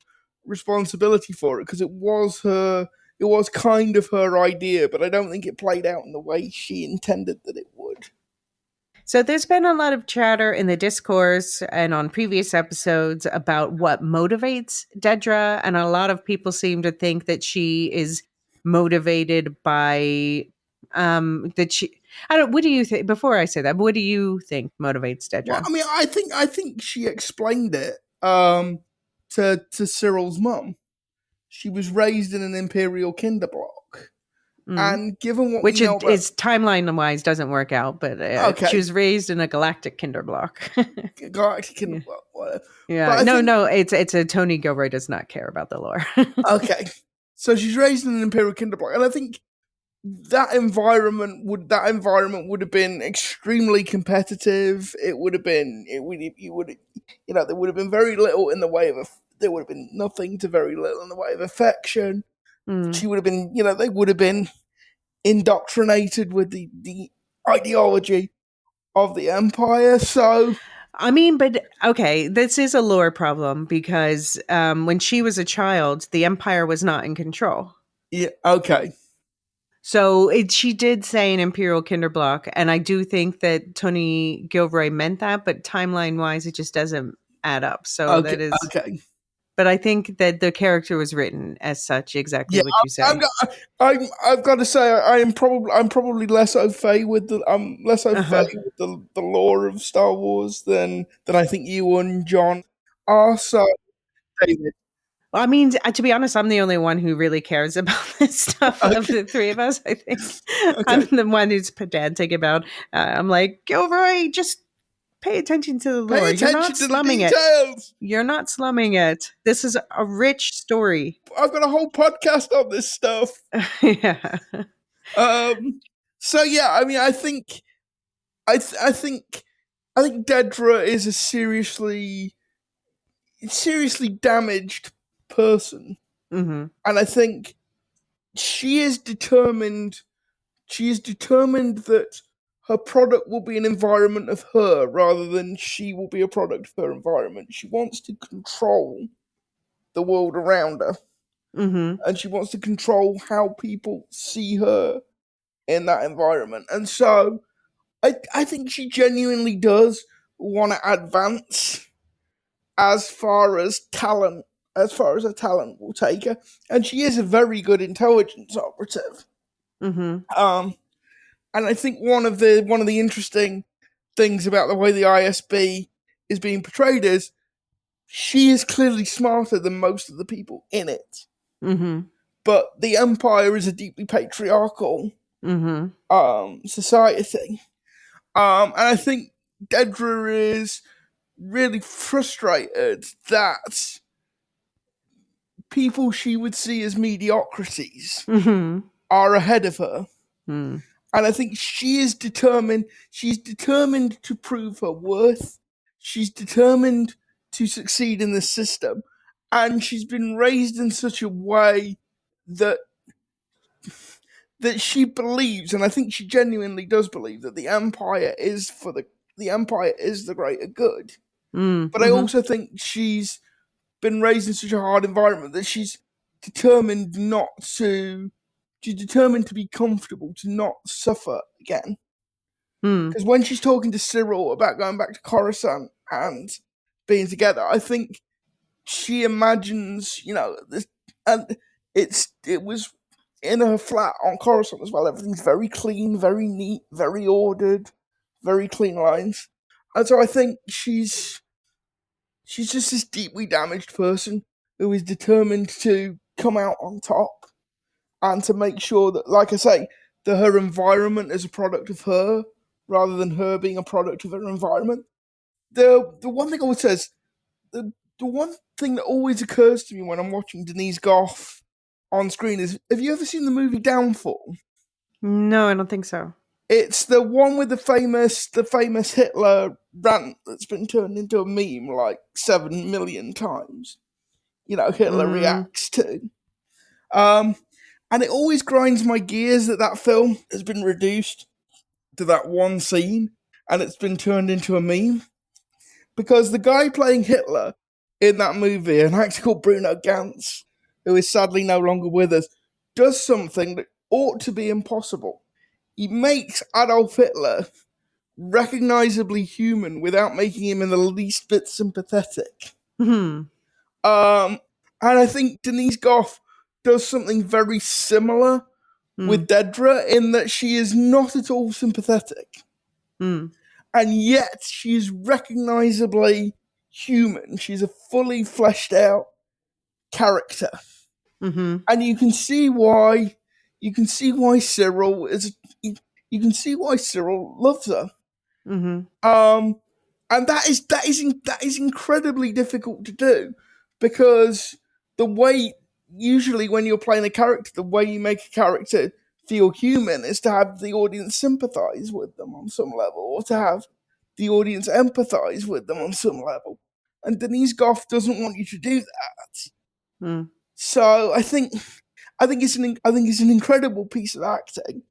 responsibility for it, because it was kind of her idea, but I don't think it played out in the way she intended that it would. So there's been a lot of chatter in the discourse and on previous episodes about what motivates Dedra, and a lot of people seem to think that she is motivated by what do you think? Before I say that, what do you think motivates Dedra? Well, I mean, I think she explained it to Cyril's mum. She was raised in an Imperial kinderblock, and given what which we know is timeline-wise doesn't work out, but she was raised in a galactic kinderblock. Galactic kinderblock, whatever. Yeah, no, it's a Tony Gilroy does not care about the lore. Okay, so she's raised in an Imperial kinderblock, and I think that environment would have been extremely competitive. There would have been very little in the way of there would have been nothing to very little in the way of affection. She would have been, they would have been indoctrinated with the ideology of the Empire. So, I mean, but okay, this is a lore problem because when she was a child, the Empire was not in control. Yeah. Okay. So she did say an Imperial kinderblock, and I do think that Tony Gilroy meant that, but timeline-wise, it just doesn't add up. So that is okay. But I think that the character was written as such, exactly what you said. I've got to say, I'm probably less au fait with the with the lore of Star Wars than I think you and John are. So, David. Well, I mean, to be honest, I'm the only one who really cares about this stuff of the three of us, I think. Okay. I'm the one who's pedantic about, I'm like, Gilroy, just pay attention to the lore. You're not slumming it. You're not slumming it. This is a rich story. I've got a whole podcast on this stuff. Yeah. So yeah, I mean, I think Dedra is a seriously seriously damaged person. Mm-hmm. And I think she is determined that her product will be an environment of her rather than she will be a product of her environment. She wants to control the world around her. Mm-hmm. And she wants to control how people see her in that environment. And so I think she genuinely does want to advance as far as her talent will take her. And she is a very good intelligence operative. Mm-hmm. And I think one of the interesting things about the way the ISB is being portrayed is she is clearly smarter than most of the people in it. Mm-hmm. But the Empire is a deeply patriarchal society. And I think Dedra is really frustrated that people she would see as mediocrities are ahead of her. Mm. And I think she's determined to prove her worth. She's determined to succeed in the system. And she's been raised in such a way that she believes, and I think she genuinely does believe, that the Empire is the greater good. But I also think she's been raised in such a hard environment that she's determined to be comfortable, to not suffer again. Because when she's talking to Cyril about going back to Coruscant and being together, I think she imagines, this, and it was in her flat on Coruscant as well. Everything's very clean, very neat, very ordered, very clean lines. And so I think she's just this deeply damaged person who is determined to come out on top and to make sure that, like I say, that her environment is a product of her rather than her being a product of her environment. The one thing I would say is the one thing that always occurs to me when I'm watching Denise Goff on screen is, have you ever seen the movie Downfall? No, I don't think so. It's the one with the famous Hitler rant that's been turned into a meme like 7 million times. Hitler reacts to. And it always grinds my gears that film has been reduced to that one scene and it's been turned into a meme. Because the guy playing Hitler in that movie, an actor called Bruno Ganz, who is sadly no longer with us, does something that ought to be impossible. He makes Adolf Hitler recognizably human without making him in the least bit sympathetic. And I think Denise Goff does something very similar with Dedra in that she is not at all sympathetic. And yet she is recognizably human. She's a fully fleshed out character. And you can see why Cyril loves her. And that is incredibly difficult to do, because the way, usually when you're playing a character, the way you make a character feel human is to have the audience sympathize with them on some level, or to have the audience empathize with them on some level. And Denise Goff doesn't want you to do that. So I think it's an incredible piece of acting.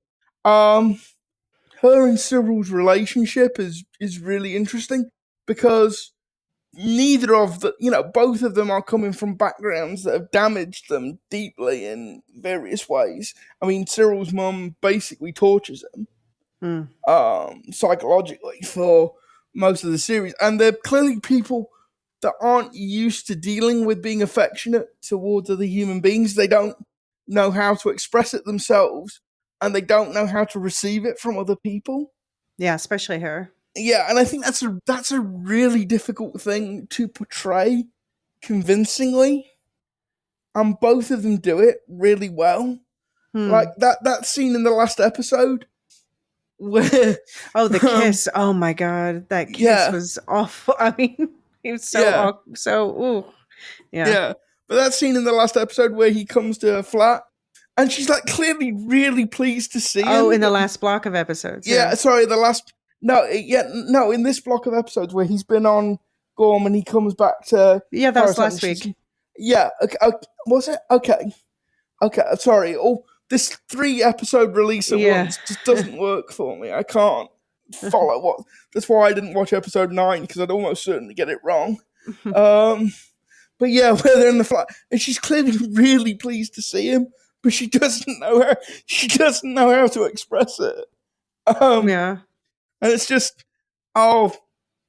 Her and Cyril's relationship is really interesting, because neither of both of them are coming from backgrounds that have damaged them deeply in various ways. I mean, Cyril's mum basically tortures him psychologically for most of the series, and they're clearly people that aren't used to dealing with being affectionate towards other human beings. They don't know how to express it themselves, and they don't know how to receive it from other people. Yeah, especially her. Yeah, and I think that's a really difficult thing to portray convincingly, and both of them do it really well. Like that scene in the last episode where the kiss. Oh my god, that kiss was awful. I mean, it was yeah. But that scene in the last episode where he comes to her flat, and she's like clearly really pleased to see him. Oh, in the last block of episodes. In this block of episodes where he's been on Gorm and he comes back to Yeah, that was Coruscant, last week. Yeah, okay, was it? Okay, sorry. This 3-episode release at Yeah. once just doesn't work for me. I can't follow what. That's why I didn't watch episode 9, because I'd almost certainly get it wrong. But yeah, where they're in the flat, and she's clearly really pleased to see him, but she doesn't know how. She doesn't know how to express it. Yeah. And it's just, oh,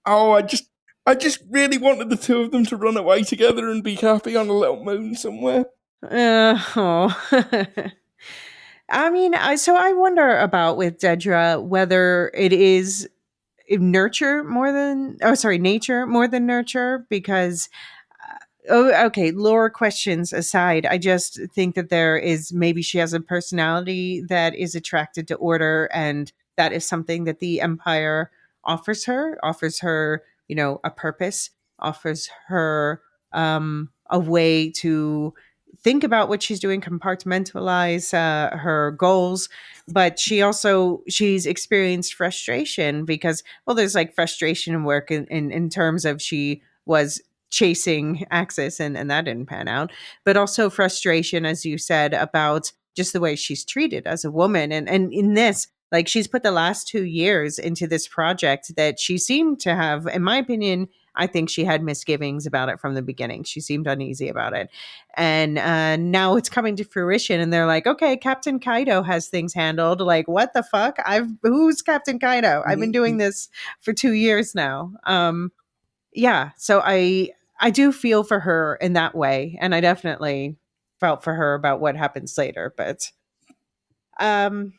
I just really wanted the two of them to run away together and be happy on a little moon somewhere. Oh. I mean, so I wonder about with Dedra whether it is nature more than nurture, because okay, lore questions aside, I just think that there is, maybe she has a personality that is attracted to order, and that is something that the Empire offers her, a purpose, offers her a way to think about what she's doing, compartmentalize her goals. But she's experienced frustration because, well, there's like frustration in work in terms of she was chasing Axis, and that didn't pan out, but also frustration, as you said, about just the way she's treated as a woman. And in this, like, she's put the last 2 years into this project that she seemed to have, in my opinion, I think she had misgivings about it from the beginning. She seemed uneasy about it. And now it's coming to fruition, and they're like, okay, Captain Kaido has things handled. Like, what the fuck? Who's Captain Kaido? I've been doing this for 2 years now. Yeah, so I do feel for her in that way, and I definitely felt for her about what happens later. But um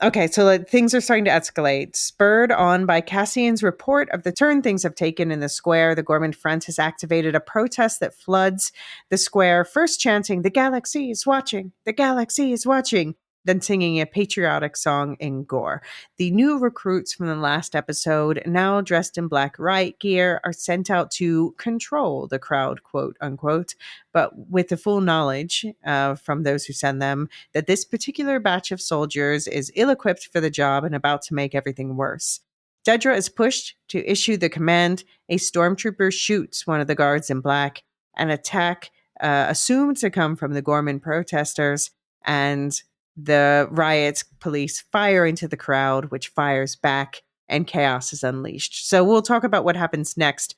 okay, so things are starting to escalate. Spurred on by Cassian's report of the turn things have taken in the square, the Gorman Front has activated a protest that floods the square, first chanting, "The galaxy is watching, the galaxy is watching," then singing a patriotic song in Ghor. The new recruits from the last episode, now dressed in black riot gear, are sent out to control the crowd, quote unquote, but with the full knowledge from those who send them that this particular batch of soldiers is ill equipped for the job and about to make everything worse. Dedra is pushed to issue the command. A stormtrooper shoots one of the guards in black. An attack assumed to come from the Gorman protesters, and the riot police fire into the crowd, which fires back, and chaos is unleashed. So we'll talk about what happens next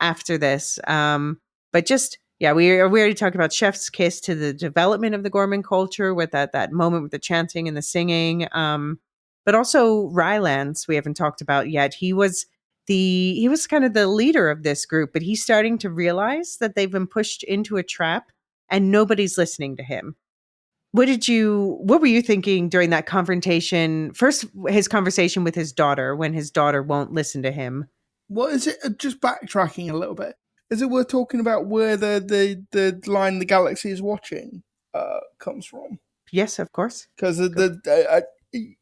after this. But just, yeah, we already talked about Chef's kiss to the development of the Gorman culture with that moment with the chanting and the singing. But also Rylance, we haven't talked about yet. He was kind of the leader of this group, but he's starting to realize that they've been pushed into a trap and nobody's listening to him. What were you thinking during that confrontation? First, his conversation with his daughter, when his daughter won't listen to him. What is it? Just backtracking a little bit. Is it worth talking about where the line "the galaxy is watching" comes from? Yes, of course. Because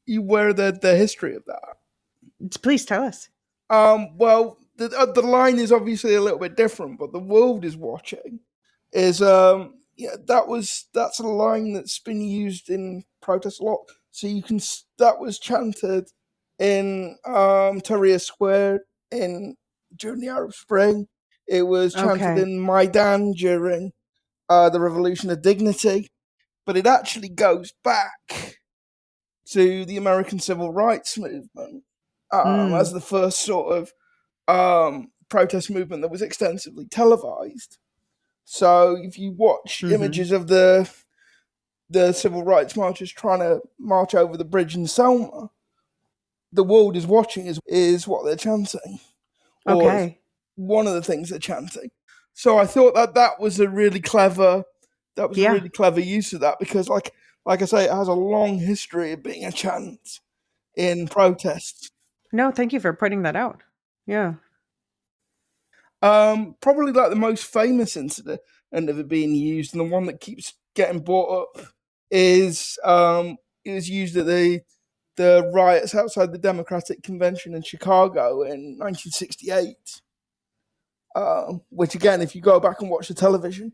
you aware the history of that? Please tell us. Well, the line is obviously a little bit different, but the world is watching. That's a line that's been used in protest a lot. So that was chanted in Tahrir Square during the Arab Spring. It was chanted in Maidan during the Revolution of Dignity, but it actually goes back to the American Civil Rights Movement as the first sort of protest movement that was extensively televised. So if you watch images of the civil rights marchers trying to march over the bridge in Selma, the world is watching is what they're chanting. Okay. One of the things they're chanting. So I thought that was a really clever a really clever use of that, because like I say, it has a long history of being a chant in protests. No, thank you for pointing that out. Yeah. Probably like the most famous incident of it being used, and the one that keeps getting brought up is it was used at the riots outside the Democratic Convention in Chicago in 1968. Which again, if you go back and watch the television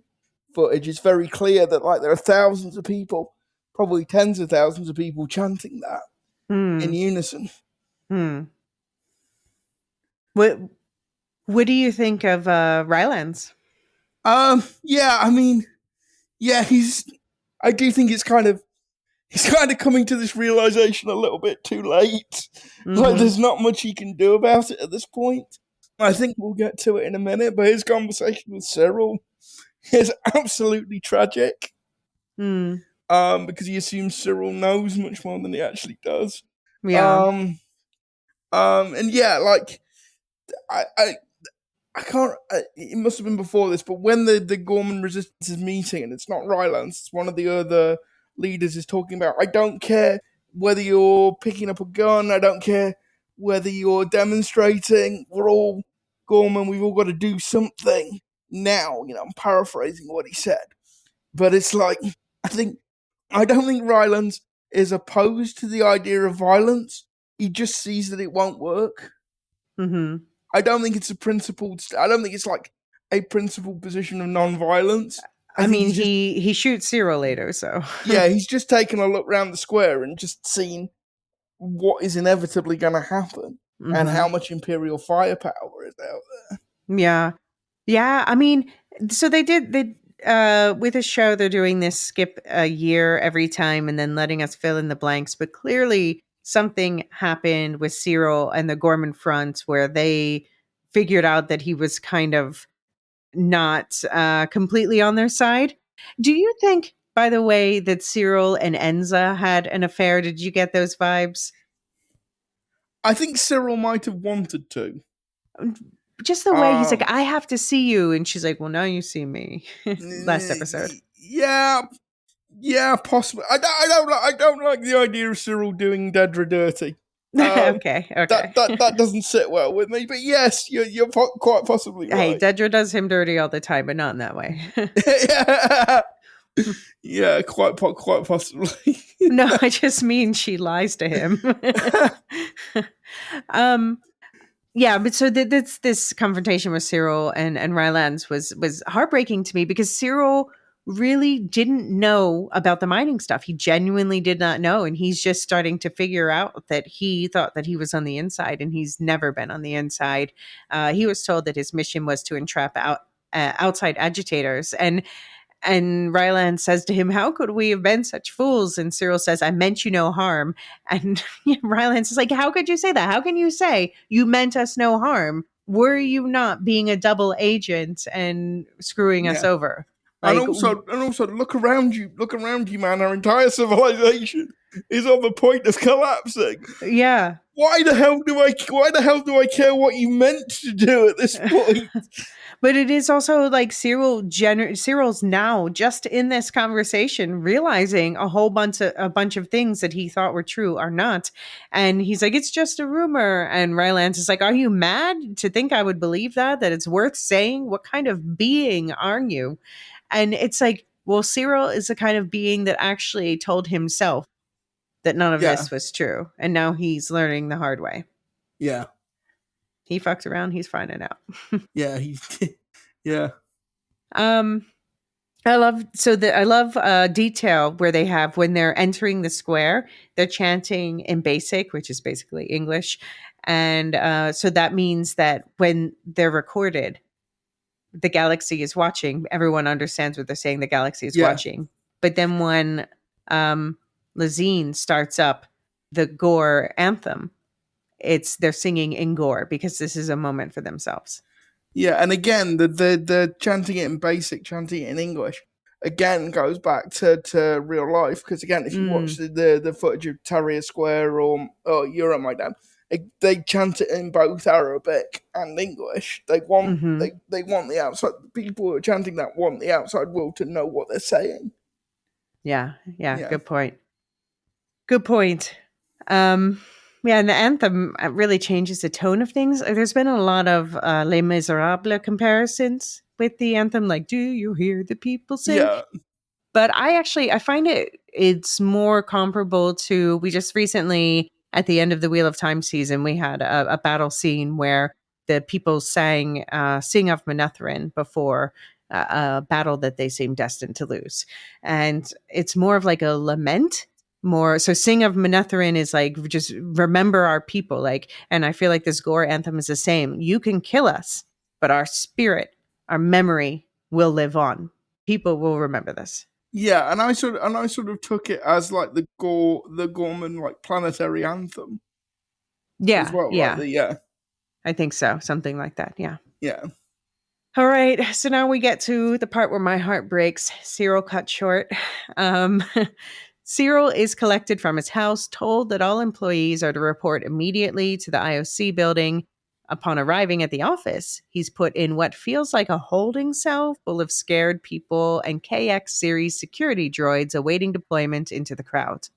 footage, it's very clear that like there are thousands of people, probably tens of thousands of people chanting that in unison. What What do you think of Rylands? Yeah, I mean, yeah, I do think he's kind of coming to this realization a little bit too late. Like, Mm-hmm. there's not much he can do about it at this point. I think we'll get to it in a minute, but his conversation with Cyril is absolutely tragic. Mm. Because he assumes Cyril knows much more than he actually does. Yeah. And yeah, like I can't. It must have been before this, but when the Gorman Resistance is meeting, and it's not Rylands, it's one of the other leaders is talking about. I don't care whether you're picking up a gun. I don't care whether you're demonstrating. We're all Gorman. We've all got to do something now. You know, I'm paraphrasing what he said, but it's like I don't think Rylands is opposed to the idea of violence. He just sees that it won't work. Mm-hmm. I don't think it's a principled. I don't think it's like a principled position of non-violence. I think mean, he's just, he shoots Cyril later, so yeah, he's just taken a look around the square and just seen what is inevitably going to happen and Mhm. how much Imperial firepower is out there. Yeah. Yeah, I mean, so they with the show they're doing this skip a year every time and then letting us fill in the blanks, but clearly something happened with Cyril and the Gorman front where they figured out that he was kind of not completely on their side. Do you think, by the way, that Cyril and Enza had an affair? Did you get those vibes? I think Cyril might have wanted to. Just the way he's like, Um, I have to see you. And she's like, well, now you see me. Last episode. yeah, possibly. I don't like the idea of Cyril doing Dedra dirty. Okay. That doesn't sit well with me. But yes, you're quite possibly Hey, right. Dedra does him dirty all the time, but not in that way. yeah, yeah, quite possibly. No, I just mean she lies to him. um, yeah, but so this confrontation with Cyril and Rylands was heartbreaking to me because Cyril really didn't know about the mining stuff. He genuinely did not know, and he's just starting to figure out that he thought that he was on the inside, and he's never been on the inside. He was told that his mission was to entrap outside agitators, and Ryland says to him, how could we have been such fools? And Cyril says, I meant you no harm. And Ryland says, like, how could you say that? How can you say you meant us no harm? Were you not being a double agent and screwing us over? And Like, also, look around you, man. Our entire civilization is on the point of collapsing. yeah. Why the hell do I care what you meant to do at this point? But it is also like Cyril's now just in this conversation realizing a bunch of things that he thought were true are not, and he's like, it's just a rumor. And Rylance is like, are you mad to think I would believe that it's worth saying? What kind of being are you? And it's like, well, Cyril is the kind of being that actually told himself that none of this was true, and now he's learning the hard way. Yeah. He fucks around, he's finding out. Yeah, yeah. I love detail where they have when they're entering the square, they're chanting in basic, which is basically English. And so that means that when they're recorded, the galaxy is watching. Everyone understands what they're saying. The galaxy is watching. But then when Lazine starts up the Ghor anthem, they're singing in Ghor because this is a moment for themselves. Yeah, and again, the chanting it in basic, chanting it in English, again goes back to real life. Because again, if you watch the footage of Tahrir Square or Euromaidan, they chant it in both Arabic and English. They want they want the outside people who are chanting that want the outside world to know what they're saying. Yeah. Good point. Yeah, and the anthem really changes the tone of things. There's been a lot of Les Miserables comparisons with the anthem, like, do you hear the people sing? Yeah. But I find it's more comparable to, we just recently, at the end of the Wheel of Time season, we had a battle scene where the people sang Sing of Manetheren before a battle that they seem destined to lose. And it's more of like a lament. So Sing of Manetheren is like, just remember our people. Like, and I feel like this Ghor anthem is the same. You can kill us, but our spirit, our memory will live on. People will remember this. Yeah, and I sort of took it as like the Gorman like planetary anthem as Yeah, well, like yeah. the I think so. Something like that. Yeah. yeah. All right. So now we get to the part where my heart breaks. Cyril cut short. Um, Cyril is collected from his house, told that all employees are to report immediately to the IOC building. Upon arriving at the office, he's put in what feels like a holding cell full of scared people and KX series security droids awaiting deployment into the crowd.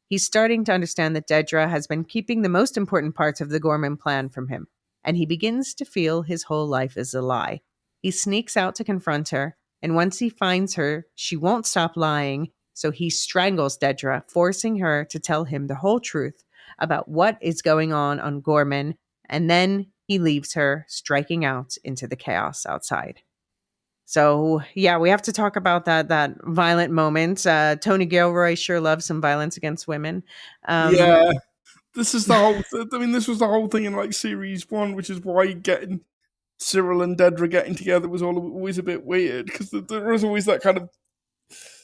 He's starting to understand that Dedra has been keeping the most important parts of the Gorman plan from him, and he begins to feel his whole life is a lie. He sneaks out to confront her, and once he finds her, she won't stop lying, so he strangles Dedra, forcing her to tell him the whole truth about what is going on Gorman, and then he leaves her, striking out into the chaos outside. So, yeah, we have to talk about that violent moment. Tony Gilroy sure loves some violence against women. Yeah. This is the whole I mean, this was the whole thing in like series 1, which is why getting Cyril and Dedra getting together was always a bit weird, because there was always that kind of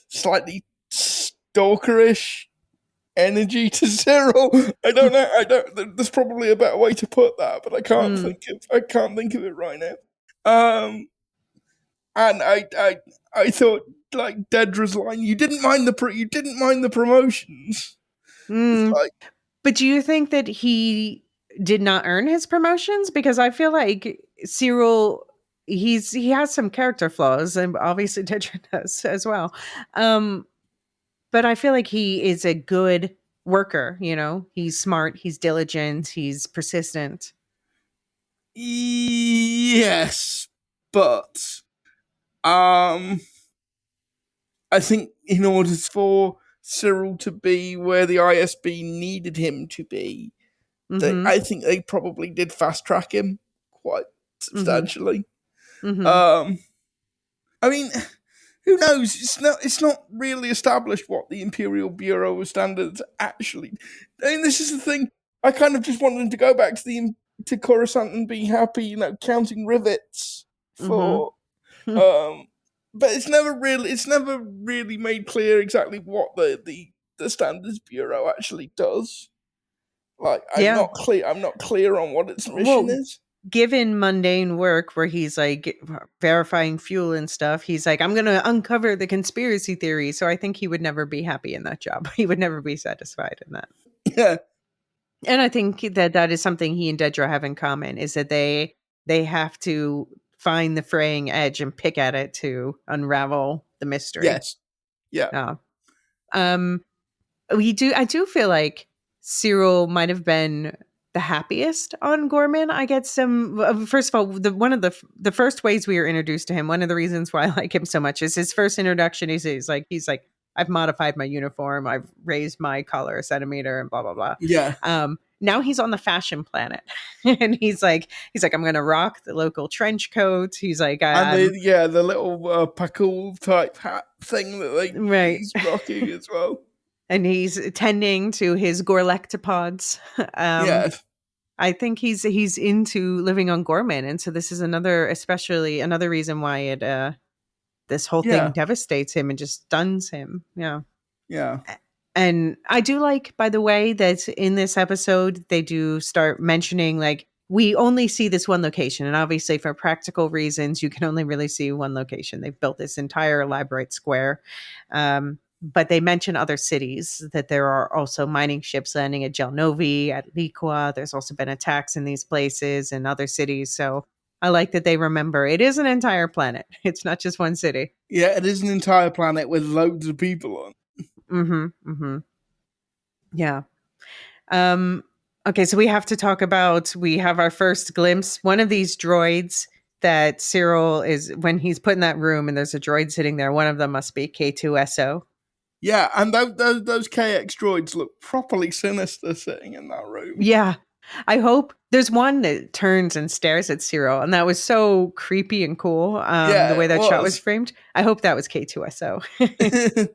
slightly stalkerish energy to Cyril. I don't know. There's probably a better way to put that, but I can't think of it right now. And I thought like Dedra's line, you didn't mind the promotions. It's like, But do you think that he did not earn his promotions? Because I feel like Cyril, he has some character flaws, and obviously Dedra does as well. But I feel like he is a good worker. You know, he's smart, he's diligent, he's persistent. yes, but I think in order for Cyril to be where the ISB needed him to be, I think they probably did fast track him quite substantially. I mean, who knows? It's not really established what the Imperial Bureau of Standards actually. I mean, this is the thing. I kind of just wanted them to go back to Coruscant and be happy, counting rivets for. But it's never really made clear exactly what the Standards Bureau actually does. Like, I'm not clear on what its mission is. Given mundane work where he's like verifying fuel and stuff, he's like, I'm going to uncover the conspiracy theory. So I think he would never be happy in that job. He would never be satisfied in that. Yeah. And I think that is something he and Dedra have in common, is that they have to find the fraying edge and pick at it to unravel the mystery. Yes. Yeah. I do feel like Cyril might have been the happiest on Gorman. I get some. First of all, one of the first ways we were introduced to him. One of the reasons why I like him so much is his first introduction. He's like, I've modified my uniform. I've raised my collar a centimeter, and blah blah blah. Yeah. Now he's on the fashion planet, and he's like, I'm going to rock the local trench coat. He's like, the little pakul type hat thing that he's rocking as well. And he's tending to his Gorlectopods. Yes. I think he's into living on Gorman, and so this is another reason why it this whole thing devastates him and just stuns him. Yeah. Yeah. And I do like, by the way, that in this episode they do start mentioning, like, we only see this one location, and obviously for practical reasons you can only really see one location. They've built this entire elaborate square. But they mention other cities, that there are also mining ships landing at Gelnovi, at Liqua. There's also been attacks in these places and other cities. So I like that they remember it is an entire planet. It's not just one city. Yeah, it is an entire planet with loads of people on. Yeah. Okay, so we have to talk about, we have our first glimpse. One of these droids that Cyril is, when he's put in that room and there's a droid sitting there, one of them must be K2SO. Yeah, and those KX droids look properly sinister sitting in that room. Yeah. I hope there's one that turns and stares at Cyril, and that was so creepy and cool. The way that shot was framed. I hope that was K2SO.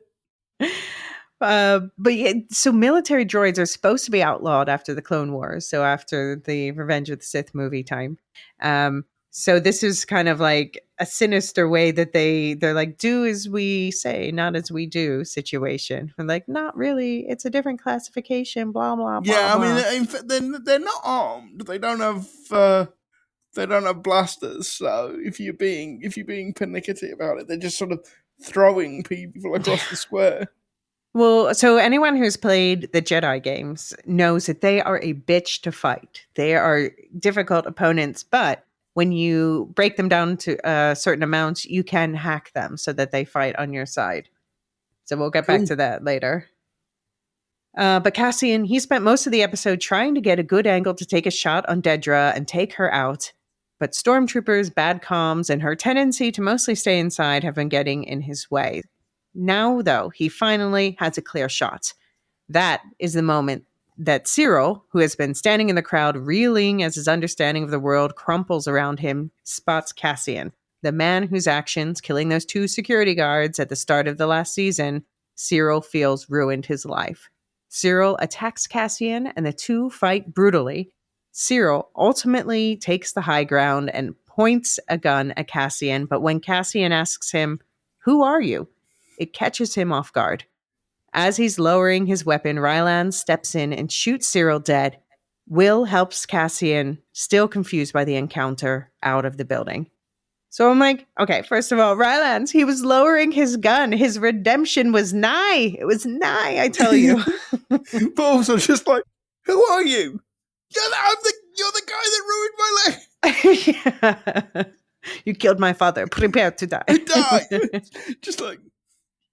But yeah, so military droids are supposed to be outlawed after the Clone Wars. So after the Revenge of the Sith movie time. So this is kind of like a sinister way that they're like, do as we say, not as we do situation. And like, not really. It's a different classification. Blah blah blah Yeah, I mean, blah. in fact, they're not armed. They don't have blasters. So if you're being pernickety about it, they're just sort of throwing people across the square. Well, so anyone who's played the Jedi games knows that they are a bitch to fight. They are difficult opponents, but when you break them down to certain amounts, you can hack them so that they fight on your side. So we'll get back Cool. to that later. But Cassian, he spent most of the episode trying to get a good angle to take a shot on Dedra and take her out. But stormtroopers, bad comms, and her tendency to mostly stay inside have been getting in his way. Now, though, he finally has a clear shot. That is the moment that Cyril, who has been standing in the crowd reeling as his understanding of the world crumples around him, spots Cassian, the man whose actions, killing those 2 security guards at the start of the last season, Cyril feels ruined his life. Cyril attacks Cassian and the 2 fight brutally. Cyril ultimately takes the high ground and points a gun at Cassian, but when Cassian asks him, "Who are you?" it catches him off guard. As he's lowering his weapon, Rylan steps in and shoots Cyril dead. Will helps Cassian, still confused by the encounter, out of the building. So I'm like, okay, first of all, Rylands, he was lowering his gun. His redemption was nigh. It was nigh, I tell you. But also just like, who are you? You're the guy that ruined my leg. Yeah. You killed my father. Prepare to die. Die. Just like,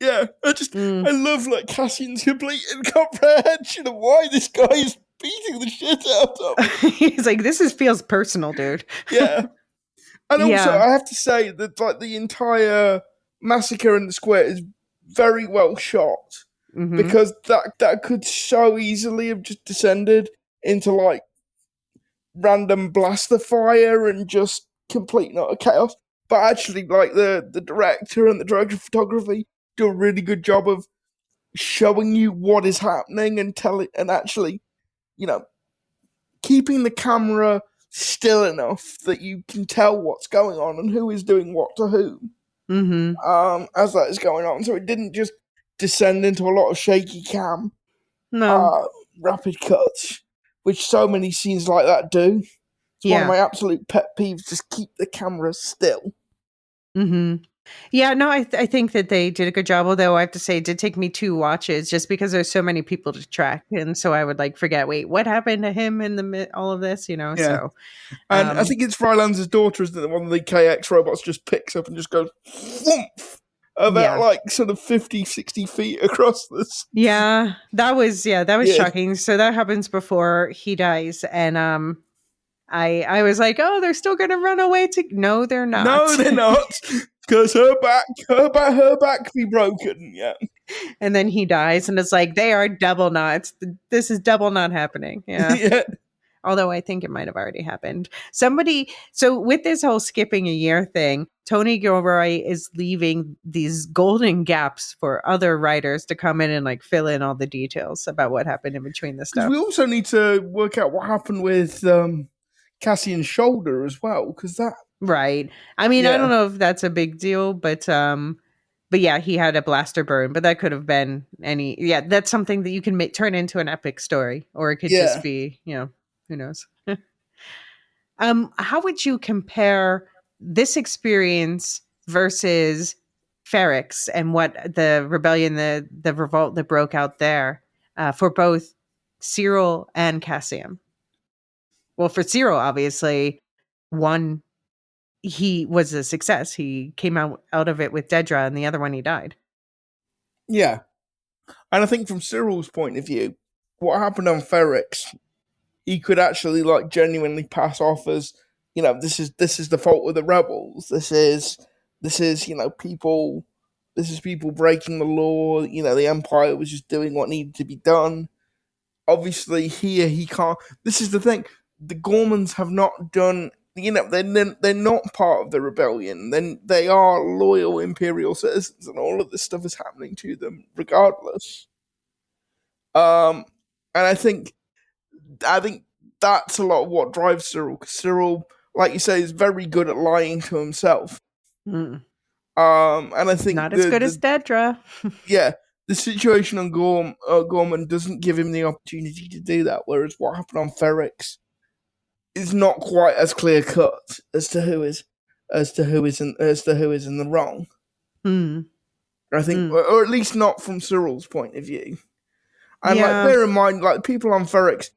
yeah. I love like Cassian's complete incomprehension of why this guy is beating the shit out of him. He's like, this feels personal, dude. Yeah. And also, Yeah. I have to say that like the entire massacre in the square is very well shot, because that could so easily have just descended into like random blaster fire and just complete not a chaos. But actually, like the director and the director of photography do a really good job of showing you what is happening and actually, you know, keeping the camera still enough that you can tell what's going on and who is doing what to whom. As that is going on. So it didn't just descend into a lot of shaky cam, rapid cuts, which so many scenes like that do. It's one of my absolute pet peeves. Just keep the camera still. Yeah, no, I think that they did a good job. Although I have to say, it did take me 2 watches just because there's so many people to track, and so I would like forget. Wait, what happened to him in all of this? You know, Yeah. so. And I think it's Rylands' daughter is the one of the KX robots just picks up and just goes whoomp about like sort of 50, 60 feet across this. Yeah, that was shocking. So that happens before he dies, and I was like, oh, they're still going to run away no, they're not. No, they're not. Because her back be broken. Yeah. And then he dies, and it's like, they are double knots. This is double not happening. Yeah. Yeah. Although I think it might have already happened. So with this whole skipping a year thing, Tony Gilroy is leaving these golden gaps for other writers to come in and like fill in all the details about what happened in between the stuff. We also need to work out what happened with Cassian's shoulder as well, because that. Right. I mean, I don't know if that's a big deal, but yeah, he had a blaster burn, but that could have been that's something that you can turn into an epic story, or it could just be, who knows. How would you compare this experience versus Ferrix and what the rebellion, the revolt that broke out there for both Cyril and Cassian? Well, for Cyril, obviously, one, he was a success. He came out of it with Dedra, and the other one, he died. Yeah. And I think from Cyril's point of view, what happened on Ferrix, he could actually like genuinely pass off as, this is the fault of the rebels. This is people breaking the law. The Empire was just doing what needed to be done. Obviously here he can't. This is the thing. The Gormans have not done, they're not part of the rebellion. Then they are loyal Imperial citizens, and all of this stuff is happening to them regardless. And I think that's a lot of what drives Cyril. Because Cyril, like you say, is very good at lying to himself. Mm. And I think Not as good as Dedra. yeah, the situation on Gorman doesn't give him the opportunity to do that. Whereas what happened on Ferrix is not quite as clear cut as to who is in the wrong. Mm. I think, or at least not from Cyril's point of view. And Yeah. bear in mind, people on Ferrix,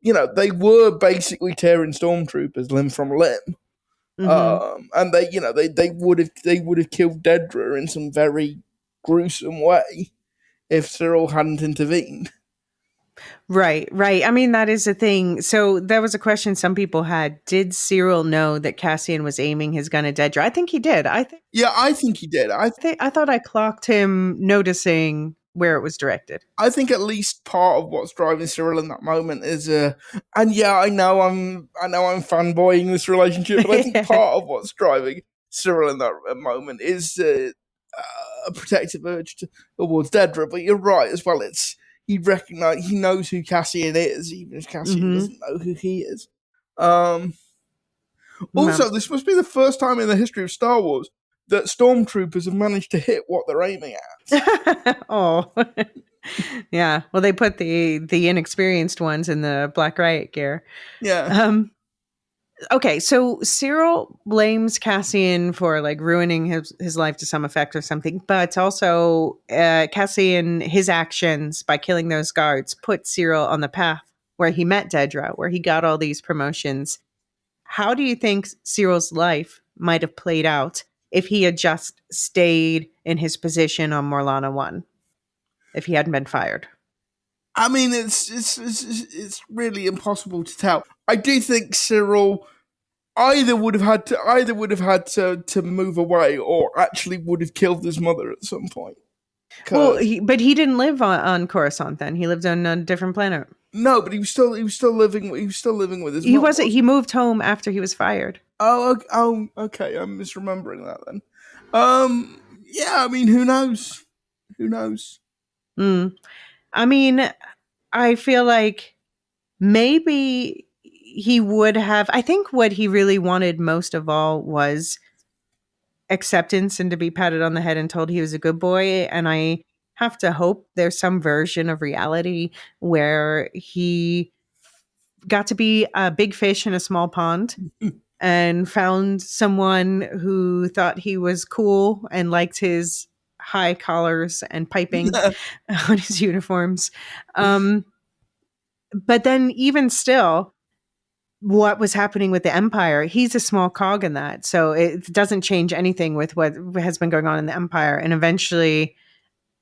they were basically tearing stormtroopers limb from limb. And they would have killed Dedra in some very gruesome way if Cyril hadn't intervened. Right. I mean, that is a thing. So that was a question some people had. Did Cyril know that Cassian was aiming his gun at Dedra? I think he did. I think he did. I thought I clocked him noticing where it was directed. I think at least part of what's driving Cyril in that moment is, and yeah, I know I'm fanboying this relationship, but I think part of what's driving Cyril in that moment is a protective urge towards Dedra. But you're right as well. He knows who Cassian is, even if Cassian doesn't know who he is. Also, this must be the first time in the history of Star Wars that stormtroopers have managed to hit what they're aiming at. Oh, yeah. Well, they put the inexperienced ones in the Black Riot gear. Yeah. Okay, so Cyril blames Cassian for ruining his life to some effect or something, but also Cassian, his actions by killing those guards, put Cyril on the path where he met Dedra, where he got all these promotions. How do you think Cyril's life might have played out if he had just stayed in his position on Morlana 1? If he hadn't been fired? I mean, it's really impossible to tell. I do think Cyril either would have had to move away, or actually would have killed his mother at some point. Well, but he didn't live on Coruscant then. He lived on a different planet. No, but he was still living with his mother. He moved home after he was fired. Oh, okay. I'm misremembering that then. Yeah, I mean, who knows? I mean, I feel like maybe he would have. I think what he really wanted most of all was acceptance and to be patted on the head and told he was a good boy. And I have to hope there's some version of reality where he got to be a big fish in a small pond and found someone who thought he was cool and liked his high collars and piping on his uniforms. But then even still, what was happening with the Empire, he's a small cog in that. So it doesn't change anything with what has been going on in the Empire. And eventually,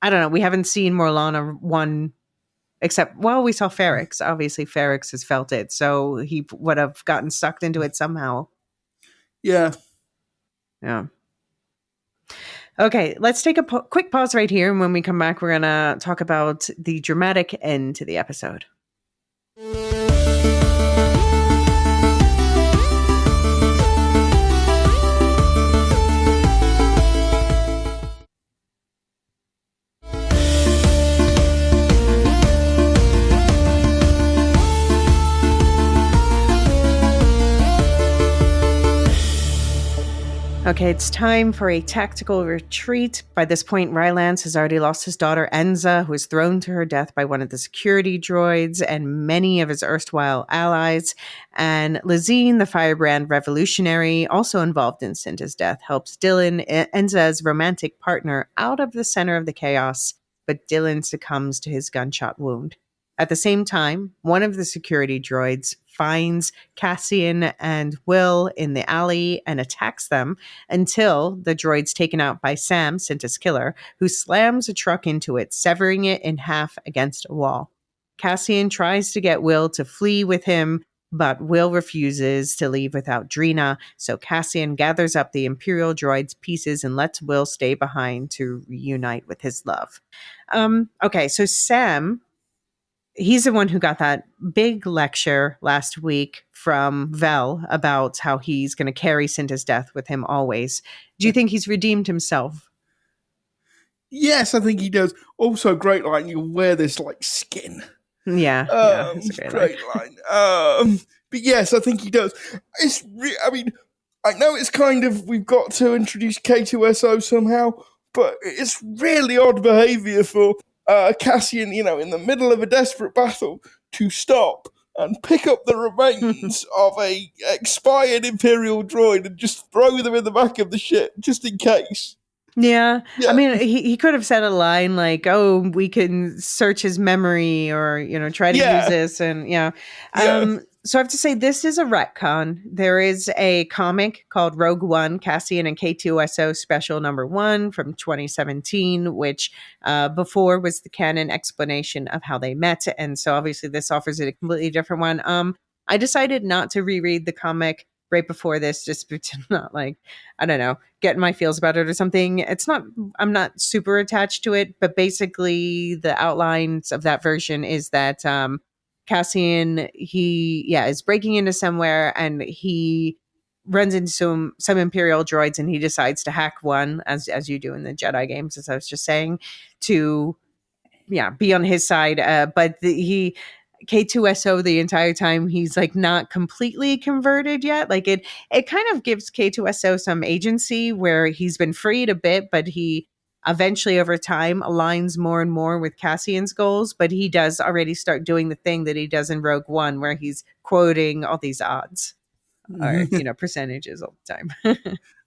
I don't know, we haven't seen Morlana 1, except, well, we saw Ferrix. Obviously, Ferrix has felt it. So he would have gotten sucked into it somehow. Yeah. Okay, let's take a quick pause right here. And when we come back, we're going to talk about the dramatic end to the episode. Okay, it's time for a tactical retreat. By this point, Rylance has already lost his daughter Enza, who was thrown to her death by one of the security droids and many of his erstwhile allies. And Lazine, the firebrand revolutionary, also involved in Cinta's death, helps Dylan, Enza's romantic partner, out of the center of the chaos, but Dylan succumbs to his gunshot wound. At the same time, one of the security droids finds Cassian and Will in the alley and attacks them until the droid's taken out by Sam, Cinta's killer, who slams a truck into it, severing it in half against a wall. Cassian tries to get Will to flee with him, but Will refuses to leave without Drina, so Cassian gathers up the Imperial droid's pieces and lets Will stay behind to reunite with his love. Okay, so Sam, he's the one who got that big lecture last week from Vel about how he's going to carry Cinta's death with him always. Do you think he's redeemed himself? Yes, I think he does. Also, great line. You'll wear this like skin. Yeah, it's a great line. But yes, I think he does. I mean, I know it's kind of, we've got to introduce K2SO somehow, but it's really odd behaviour for Cassian, in the middle of a desperate battle, to stop and pick up the remains of a expired Imperial droid and just throw them in the back of the ship, just in case. Yeah. Yeah. I mean, he could have said a line like, "Oh, we can search his memory," or try to use this, and So I have to say, this is a retcon. There is a comic called Rogue One, Cassian and K2SO Special Number 1 from 2017, which before was the canon explanation of how they met, and so obviously this offers it a completely different one. I decided not to reread the comic right before this, just to not I don't know, getting my feels about it or something. I'm not super attached to it, but basically the outlines of that version is that Cassian, he is breaking into somewhere, and he runs into some Imperial droids, and he decides to hack one, as you do in the Jedi games, as I was just saying, to be on his side. But he K2SO, the entire time, he's not completely converted yet. It kind of gives K2SO some agency where he's been freed a bit, but he eventually over time aligns more and more with Cassian's goals. But he does already start doing the thing that he does in Rogue One, where he's quoting all these odds or percentages all the time.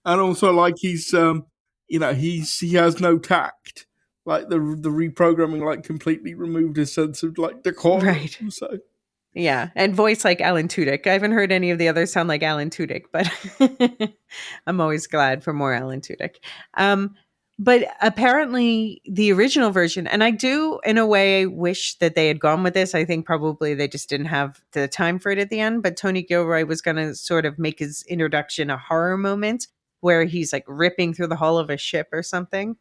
And also, he's he has no tact. The reprogramming completely removed his sense of decorum. Right. So yeah, and voice like Alan Tudyk. I haven't heard any of the others sound like Alan Tudyk, but I'm always glad for more Alan Tudyk. But apparently the original version, and I do in a way wish that they had gone with this. I think probably they just didn't have the time for it at the end, but Tony Gilroy was going to sort of make his introduction a horror moment where he's ripping through the hull of a ship or something.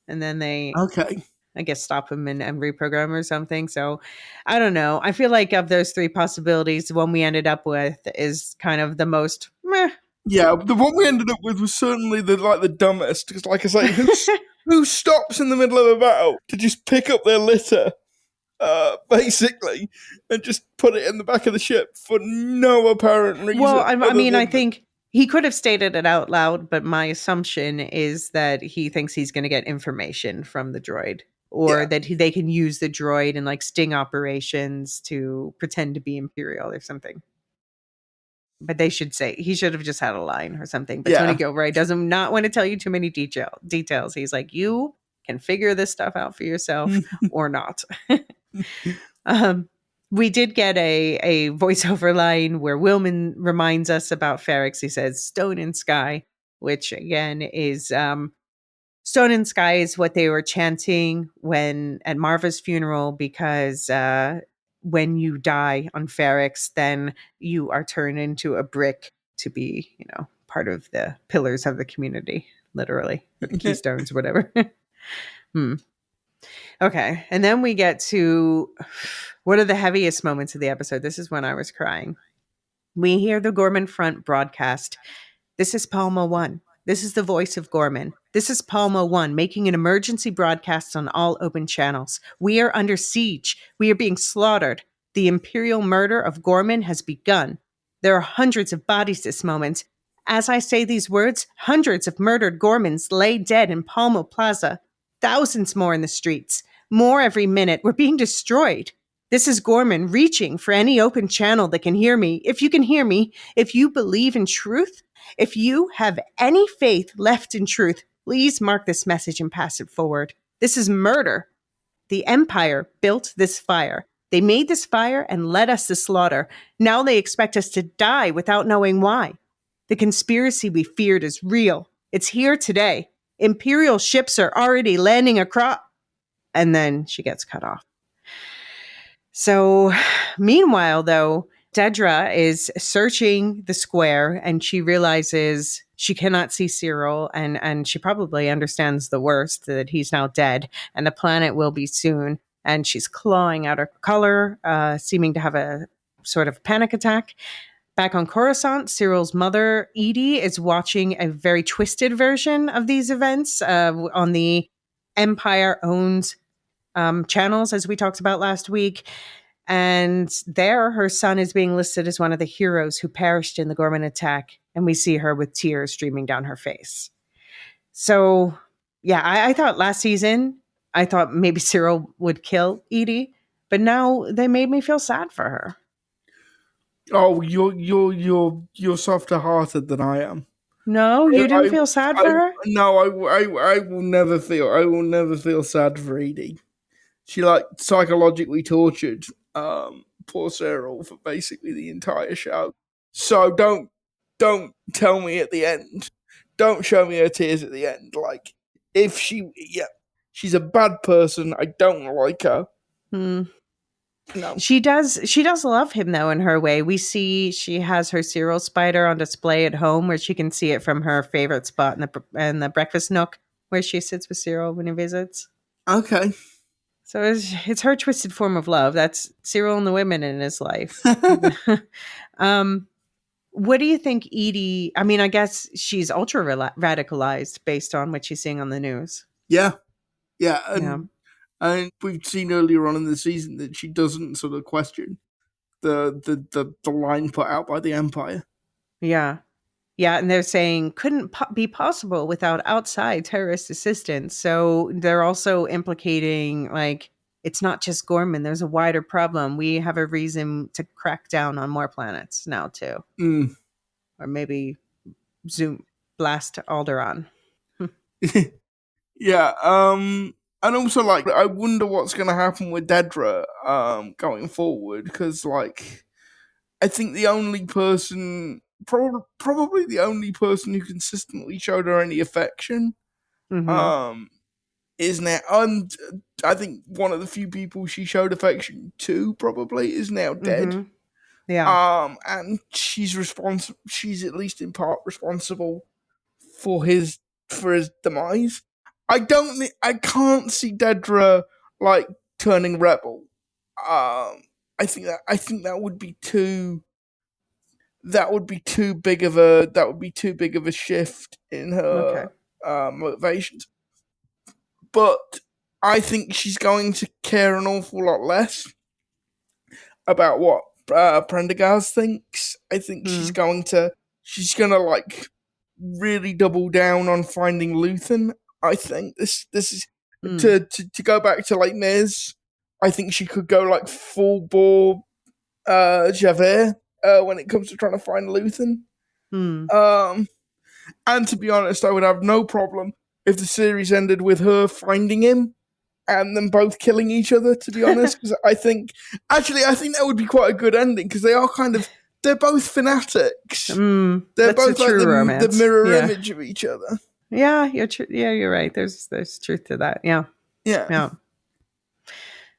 And then they, I guess, stop him and reprogram or something. So I don't know. I feel like of those three possibilities, the one we ended up with is kind of the most meh. Yeah, the one we ended up with was certainly the dumbest. Because, like I say, who stops in the middle of a battle to just pick up their litter, basically, and just put it in the back of the ship for no apparent reason? Well, I mean, I think he could have stated it out loud, but my assumption is that he thinks he's going to get information from the droid, or that they can use the droid in sting operations to pretend to be Imperial or something. But he should have just had a line or something. But Tony Gilroy does not want to tell you too many details. He's like, you can figure this stuff out for yourself or not. We did get a voiceover line where Willman reminds us about Ferrix. He says, "Stone and Sky," which again is Stone and Sky is what they were chanting at Marva's funeral, because when you die on Ferrix, then you are turned into a brick to be, part of the pillars of the community, literally, or the keystones, whatever. Okay. And then we get to one of the heaviest moments of the episode. This is when I was crying. We hear the Gorman front broadcast. "This is Palma 1. This is the voice of Gorman. This is Palma 1 making an emergency broadcast on all open channels. We are under siege. We are being slaughtered. The Imperial murder of Gorman has begun. There are hundreds of bodies this moment. As I say these words, hundreds of murdered Gormans lay dead in Palma Plaza. Thousands more in the streets. More every minute. We're being destroyed. This is Gorman reaching for any open channel that can hear me. If you can hear me, if you believe in truth, if you have any faith left in truth, please mark this message and pass it forward. This is murder. The Empire built this fire. They made this fire and led us to slaughter. Now they expect us to die without knowing why. The conspiracy we feared is real. It's here today. Imperial ships are already landing across..." And then she gets cut off. So, meanwhile, though, Dedra is searching the square, and she realizes she cannot see Cyril, and she probably understands the worst, that he's now dead, and the planet will be soon. And she's clawing out her collar, seeming to have a sort of panic attack. Back on Coruscant, Cyril's mother, Edie, is watching a very twisted version of these events on the Empire-owned channels, as we talked about last week. And there, her son is being listed as one of the heroes who perished in the Gorman attack. And we see her with tears streaming down her face. So, yeah, I thought last season, I thought maybe Cyril would kill Edie. But now they made me feel sad for her. Oh, you're softer hearted than I am. No, you didn't feel sad for her? No, I will never feel sad for Edie. She psychologically tortured poor Cyril for basically the entire show. So don't tell me at the end. Don't show me her tears at the end. Like if she's a bad person. I don't like her. No. She does love him though in her way. We see she has her Cyril spider on display at home where she can see it from her favorite spot in the breakfast nook where she sits with Cyril when he visits. Okay. So it's her twisted form of love. That's Cyril and the women in his life. What do you think Edie, I mean, I guess she's ultra radicalized based on what she's seeing on the news. Yeah. And we've seen earlier on in the season that she doesn't sort of question the line put out by the Empire. Yeah. Yeah, and they're saying couldn't be possible without outside terrorist assistance. So they're also implicating, like, it's not just Gorman. There's a wider problem. We have a reason to crack down on more planets now, too. Or maybe blast Alderaan. Yeah, and also, like, I wonder what's going to happen with Dedra going forward, because, like, I think the only person... Probably the only person who consistently showed her any affection is now, and I think one of the few people she showed affection to probably is now dead. Yeah. And she's responsible. She's at least in part responsible for his demise. I can't see Dedra like turning rebel. I think that would be too. That would be too big of a shift in her motivations. But I think she's going to care an awful lot less about what Prendergast thinks. I think she's gonna like really double down on finding Luthen. I think this is to go back to like Miz. I think she could go like full bore Javert when it comes to trying to find Luthen. And to be honest, I would have no problem if the series ended with her finding him and them both killing each other, to be honest. Because I think that would be quite a good ending, because they're both fanatics. They're both like the mirror image of each other. Yeah, you're right. There's truth to that. Yeah.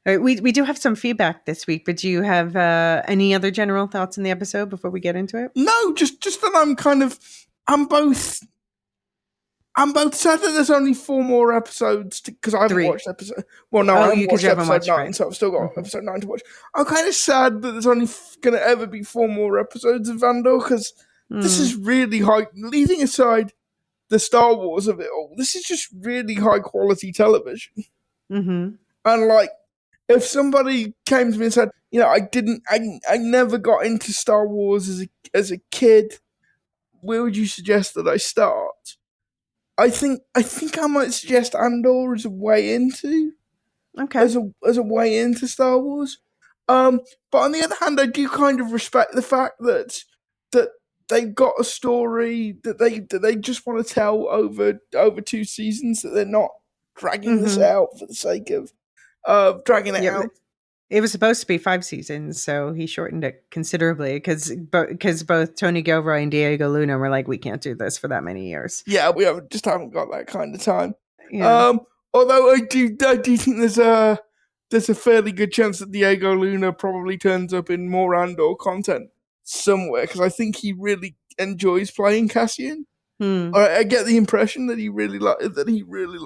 All right, we do have some feedback this week, but do you have any other general thoughts in the episode before we get into it? No, just that I'm both sad that there's only 4 more episodes, because I haven't watched episode. Well, no, I haven't watched episode 9, right? So I've still got episode 9 to watch. I'm kind of sad that there's only going to ever be 4 more episodes of Andor, because this is really high. Leaving aside the Star Wars of it all, this is just really high quality television. And like, if somebody came to me and said, I never got into Star Wars as a kid, where would you suggest that I start? I think I might suggest Andor as a way into, as a way into Star Wars. But on the other hand, I do kind of respect the fact that they've got a story that they just want to tell over 2 seasons, that they're not dragging this out for the sake of dragging it out. It was supposed to be 5 seasons, so he shortened it considerably because both Tony Gilroy and Diego Luna were like, we can't do this for that many years. Yeah, we just haven't got that kind of time. Yeah. Although I do think there's a fairly good chance that Diego Luna probably turns up in more Andor content somewhere, because I think he really enjoys playing Cassian. I get the impression that he really likes.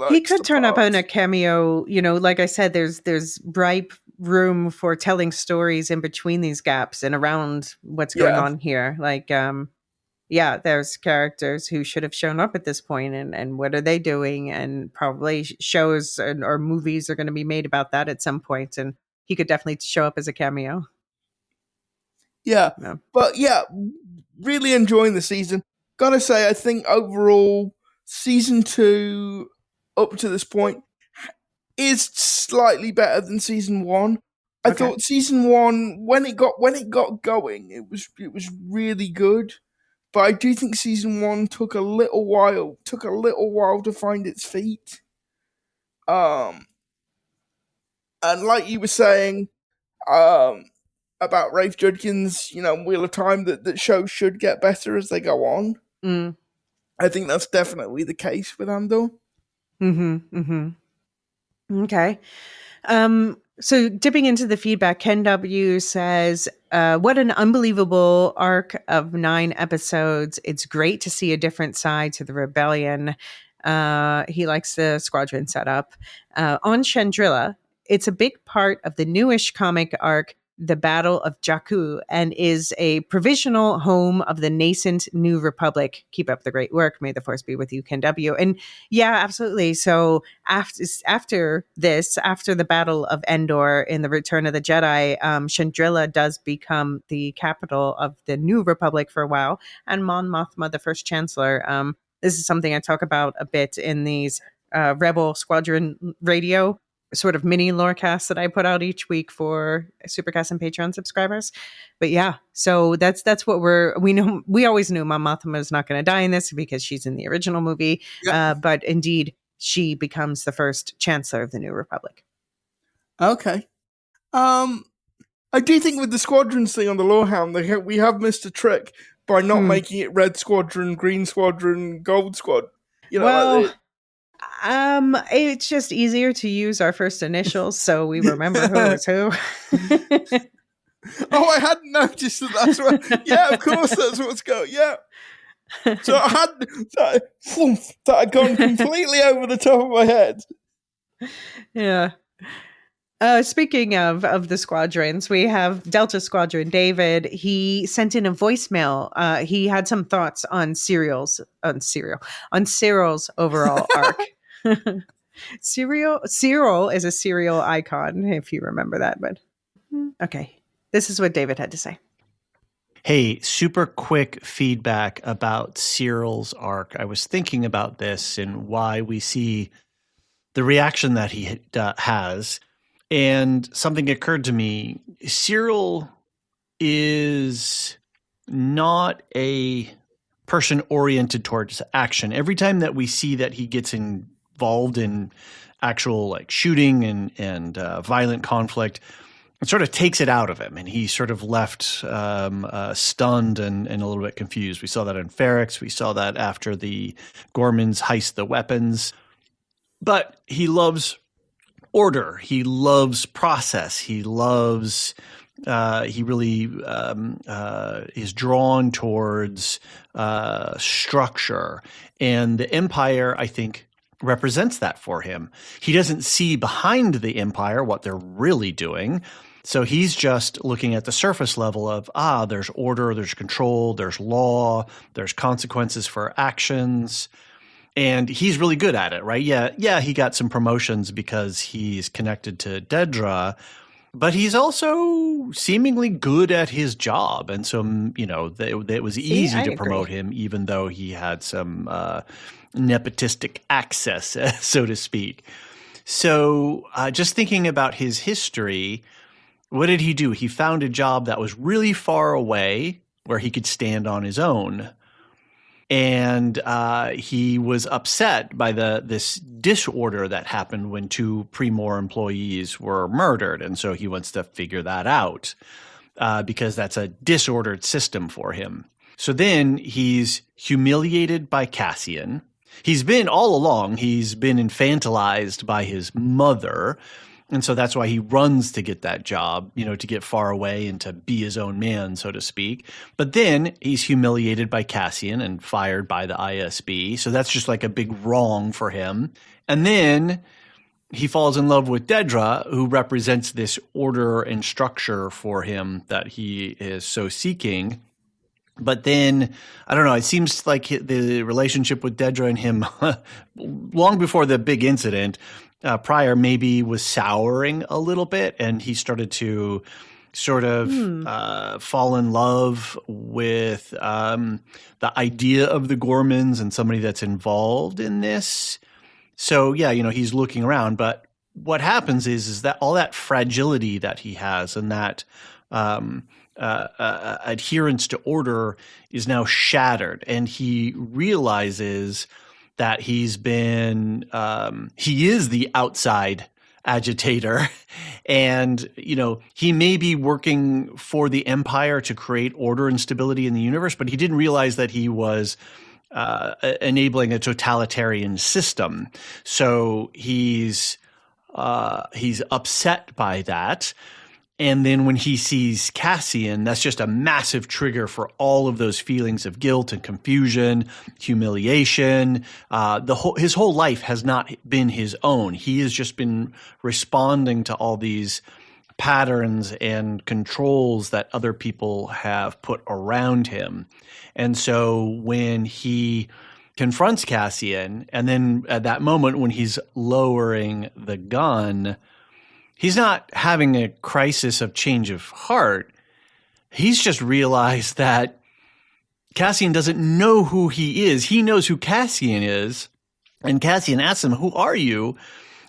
He could turn up in a cameo. Like I said, there's ripe room for telling stories in between these gaps and around what's going on here. Like, there's characters who should have shown up at this point, and what are they doing? And probably shows or movies are going to be made about that at some point. And he could definitely show up as a cameo. Yeah. No. But yeah, really enjoying the season. Gotta say, I think overall, season 2, up to this point, is slightly better than season 1. I thought season 1, when it got going, it was really good. But I do think season 1 took a little while to find its feet. And like you were saying, about Rafe Judkins, Wheel of Time, that shows should get better as they go on. Mm. I think that's definitely the case with Andor. Okay. So dipping into the feedback, Ken W says, what an unbelievable arc of 9 episodes. It's great to see a different side to the rebellion. He likes the Squadron setup. On Chandrila, it's a big part of the newish comic arc, The Battle of Jakku, and is a provisional home of the nascent New Republic. Keep up the great work. May the Force be with you, Ken W. And yeah, absolutely. So after the Battle of Endor in the Return of the Jedi, Chandrila does become the capital of the New Republic for a while, and Mon Mothma, the first Chancellor. This is something I talk about a bit in these Rebel Squadron radio sort of mini lorecast that I put out each week for Supercast and Patreon subscribers. But yeah, so that's what we always knew Mon Mothma is not going to die in this because she's in the original movie. Yep. But indeed, she becomes the first Chancellor of the New Republic. Okay. I do think with the Squadrons thing on the Lorehound, we have missed a trick by not making it Red Squadron, Green Squadron, Gold Squad. It's just easier to use our first initials, so we remember who was who. Oh, I hadn't noticed that's what. Yeah, of course, that's what's going. Yeah. So I had that had gone completely over the top of my head. Yeah. Speaking of the squadrons, we have Delta Squadron David. He sent in a voicemail. He had some thoughts on Cyril's overall arc. Cyril is a cereal icon, if you remember that. But okay, this is what David had to say. Hey, super quick feedback about Cyril's arc. I was thinking about this and why we see the reaction that he has. And something occurred to me. Cyril is not a person oriented towards action. Every time that we see that he gets involved in actual like shooting and violent conflict, it sort of takes it out of him. And he's sort of left stunned and a little bit confused. We saw that in Ferrex. We saw that after the Gormans heist the weapons. But he loves order. He loves process. He loves, he really is drawn towards structure. And the Empire, I think, represents that for him. He doesn't see behind the Empire what they're really doing. So he's just looking at the surface level of, there's order, there's control, there's law, there's consequences for actions. And he's really good at it, right? Yeah, he got some promotions because he's connected to Dedra, but he's also seemingly good at his job. And so, it was easy to promote him, even though he had some nepotistic access, so to speak. So just thinking about his history, what did he do? He found a job that was really far away where he could stand on his own. And he was upset by this disorder that happened when 2 Primor employees were murdered. And so he wants to figure that out because that's a disordered system for him. So then he's humiliated by Cassian. He's been all along, he's been infantilized by his mother. And so that's why he runs to get that job, to get far away and to be his own man, so to speak. But then he's humiliated by Cassian and fired by the ISB. So that's just like a big wrong for him. And then he falls in love with Dedra, who represents this order and structure for him that he is so seeking. But then, I don't know, it seems like the relationship with Dedra and him, long before the big incident, prior maybe was souring a little bit, and he started to sort of fall in love with the idea of the Gormans and somebody that's involved in this. So yeah, he's looking around, but what happens is that all that fragility that he has and that adherence to order is now shattered, and he realizes that he is the outside agitator, and he may be working for the Empire to create order and stability in the universe, but he didn't realize that he was enabling a totalitarian system. So he's upset by that. And then when he sees Cassian, that's just a massive trigger for all of those feelings of guilt and confusion, humiliation. His whole life has not been his own. He has just been responding to all these patterns and controls that other people have put around him. And so when he confronts Cassian, and then at that moment when he's lowering the gun, he's not having a crisis of change of heart. He's just realized that Cassian doesn't know who he is. He knows who Cassian is. And Cassian asks him, "Who are you?"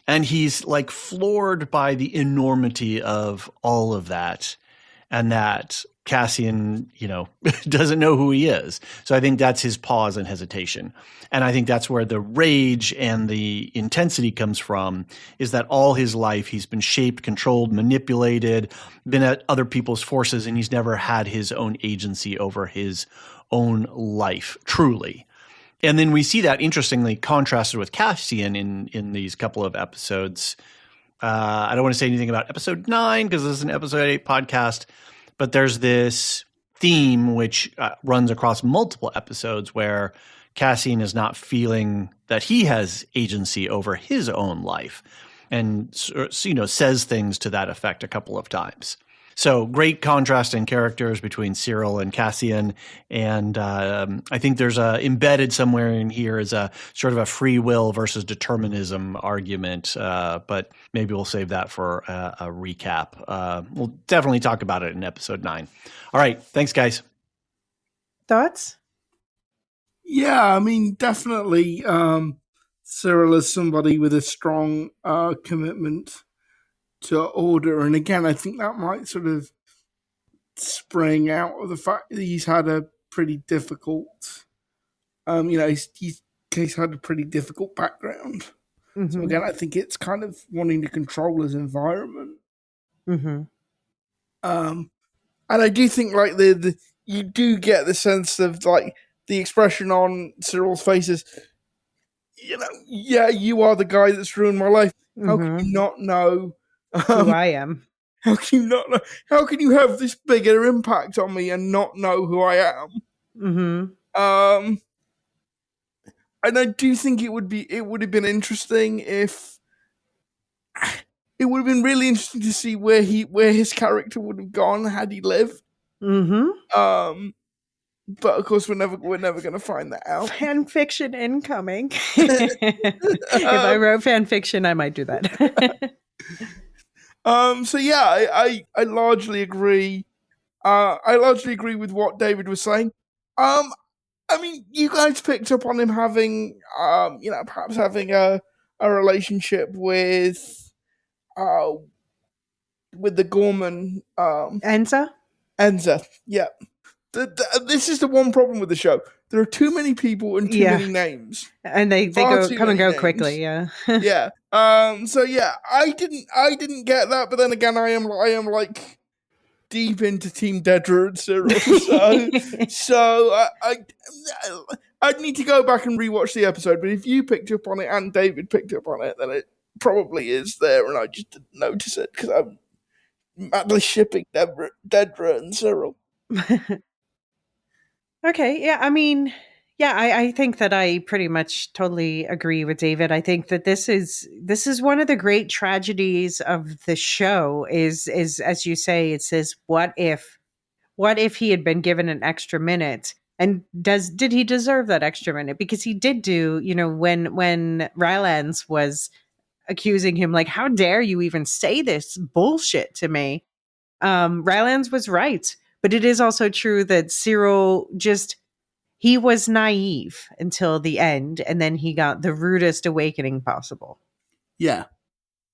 And he's like floored by the enormity of all of that, and that Cassian, doesn't know who he is. So I think that's his pause and hesitation. And I think that's where the rage and the intensity comes from, is that all his life he's been shaped, controlled, manipulated, been at other people's forces, and he's never had his own agency over his own life, truly. And then we see that, interestingly, contrasted with Cassian in these couple of episodes. I don't want to say anything about episode 9 because this is an episode 8 podcast, but there's this theme which runs across multiple episodes where Cassian is not feeling that he has agency over his own life, and says things to that effect a couple of times. So great contrast in characters between Syril and Cassian, and I think there's embedded somewhere in here is a sort of a free will versus determinism argument, but maybe we'll save that for a recap. We'll definitely talk about it in episode 9. All right, thanks, guys. Thoughts? Yeah, I mean, definitely Syril is somebody with a strong commitment to order. And again, I think that might sort of spring out of the fact that he's had a pretty difficult, he's had a pretty difficult background. Mm-hmm. So again, I think it's kind of wanting to control his environment. Mm-hmm. And I do think like you do get the sense of like the expression on Cyril's face is, yeah, you are the guy that's ruined my life. How can you not know who I am? How can you not know? How can you have this bigger impact on me and not know who I am? Mm-hmm. And I do think it would have been interesting if it would have been really interesting to see where his character would have gone had he lived. Mm-hmm. But of course, we're never going to find that out. Fan fiction incoming. If I wrote fan fiction, I might do that. So yeah, I largely agree. I largely agree with what David was saying. I mean, you guys picked up on him having, perhaps having a relationship with the Gorman. Enza, yeah. This is the one problem with the show. There are too many people and too many names, and they come and go names. Quickly. Yeah, yeah. So yeah, I didn't get that, but then again, I am like deep into Team Dedra and Syril, so I'd need to go back and rewatch the episode. But if you picked up on it and David picked up on it, then it probably is there, and I just didn't notice it because I'm madly shipping Dedra and Syril. Okay, yeah, I mean, yeah, I think that I pretty much totally agree with David. I think that this is one of the great tragedies of the show is as you say, it says, what if he had been given an extra minute? And did he deserve that extra minute? Because he did do, when Rylance was accusing him, like, how dare you even say this bullshit to me? Rylands was right. But it is also true that Cyril he was naive until the end, and then he got the rudest awakening possible. Yeah.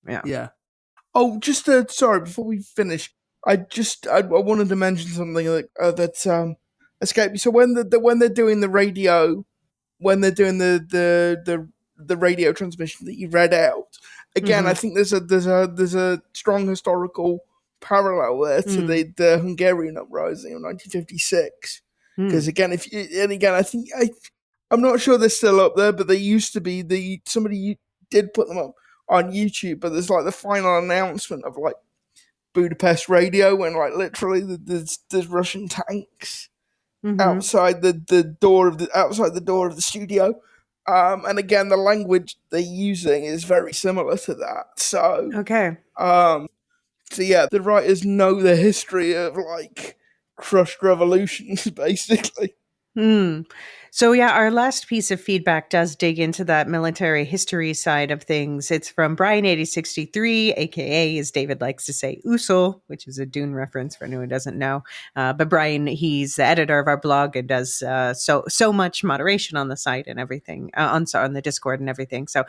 Yeah. Yeah. Oh, just sorry, before we finish, I wanted to mention something that escaped me. So when they're doing the radio, when they're doing the radio transmission that you read out, again, I think there's a strong historical parallel there to the Hungarian uprising of 1956. Because again, I'm not sure they're still up there, but they used to be. Somebody did put them up on YouTube, but there's like the final announcement of like Budapest radio when like literally there's Russian tanks outside the door of the studio, and again the language they're using is very similar to that. So Okay. so yeah, the writers know the history of like crushed revolutions, basically. So yeah, our last piece of feedback does dig into that military history side of things. It's from Brian8063, aka, as David likes to say, Usul, which is a Dune reference for anyone who doesn't know. But Brian, he's the editor of our blog and does so much moderation on the site and everything, on the Discord and everything. So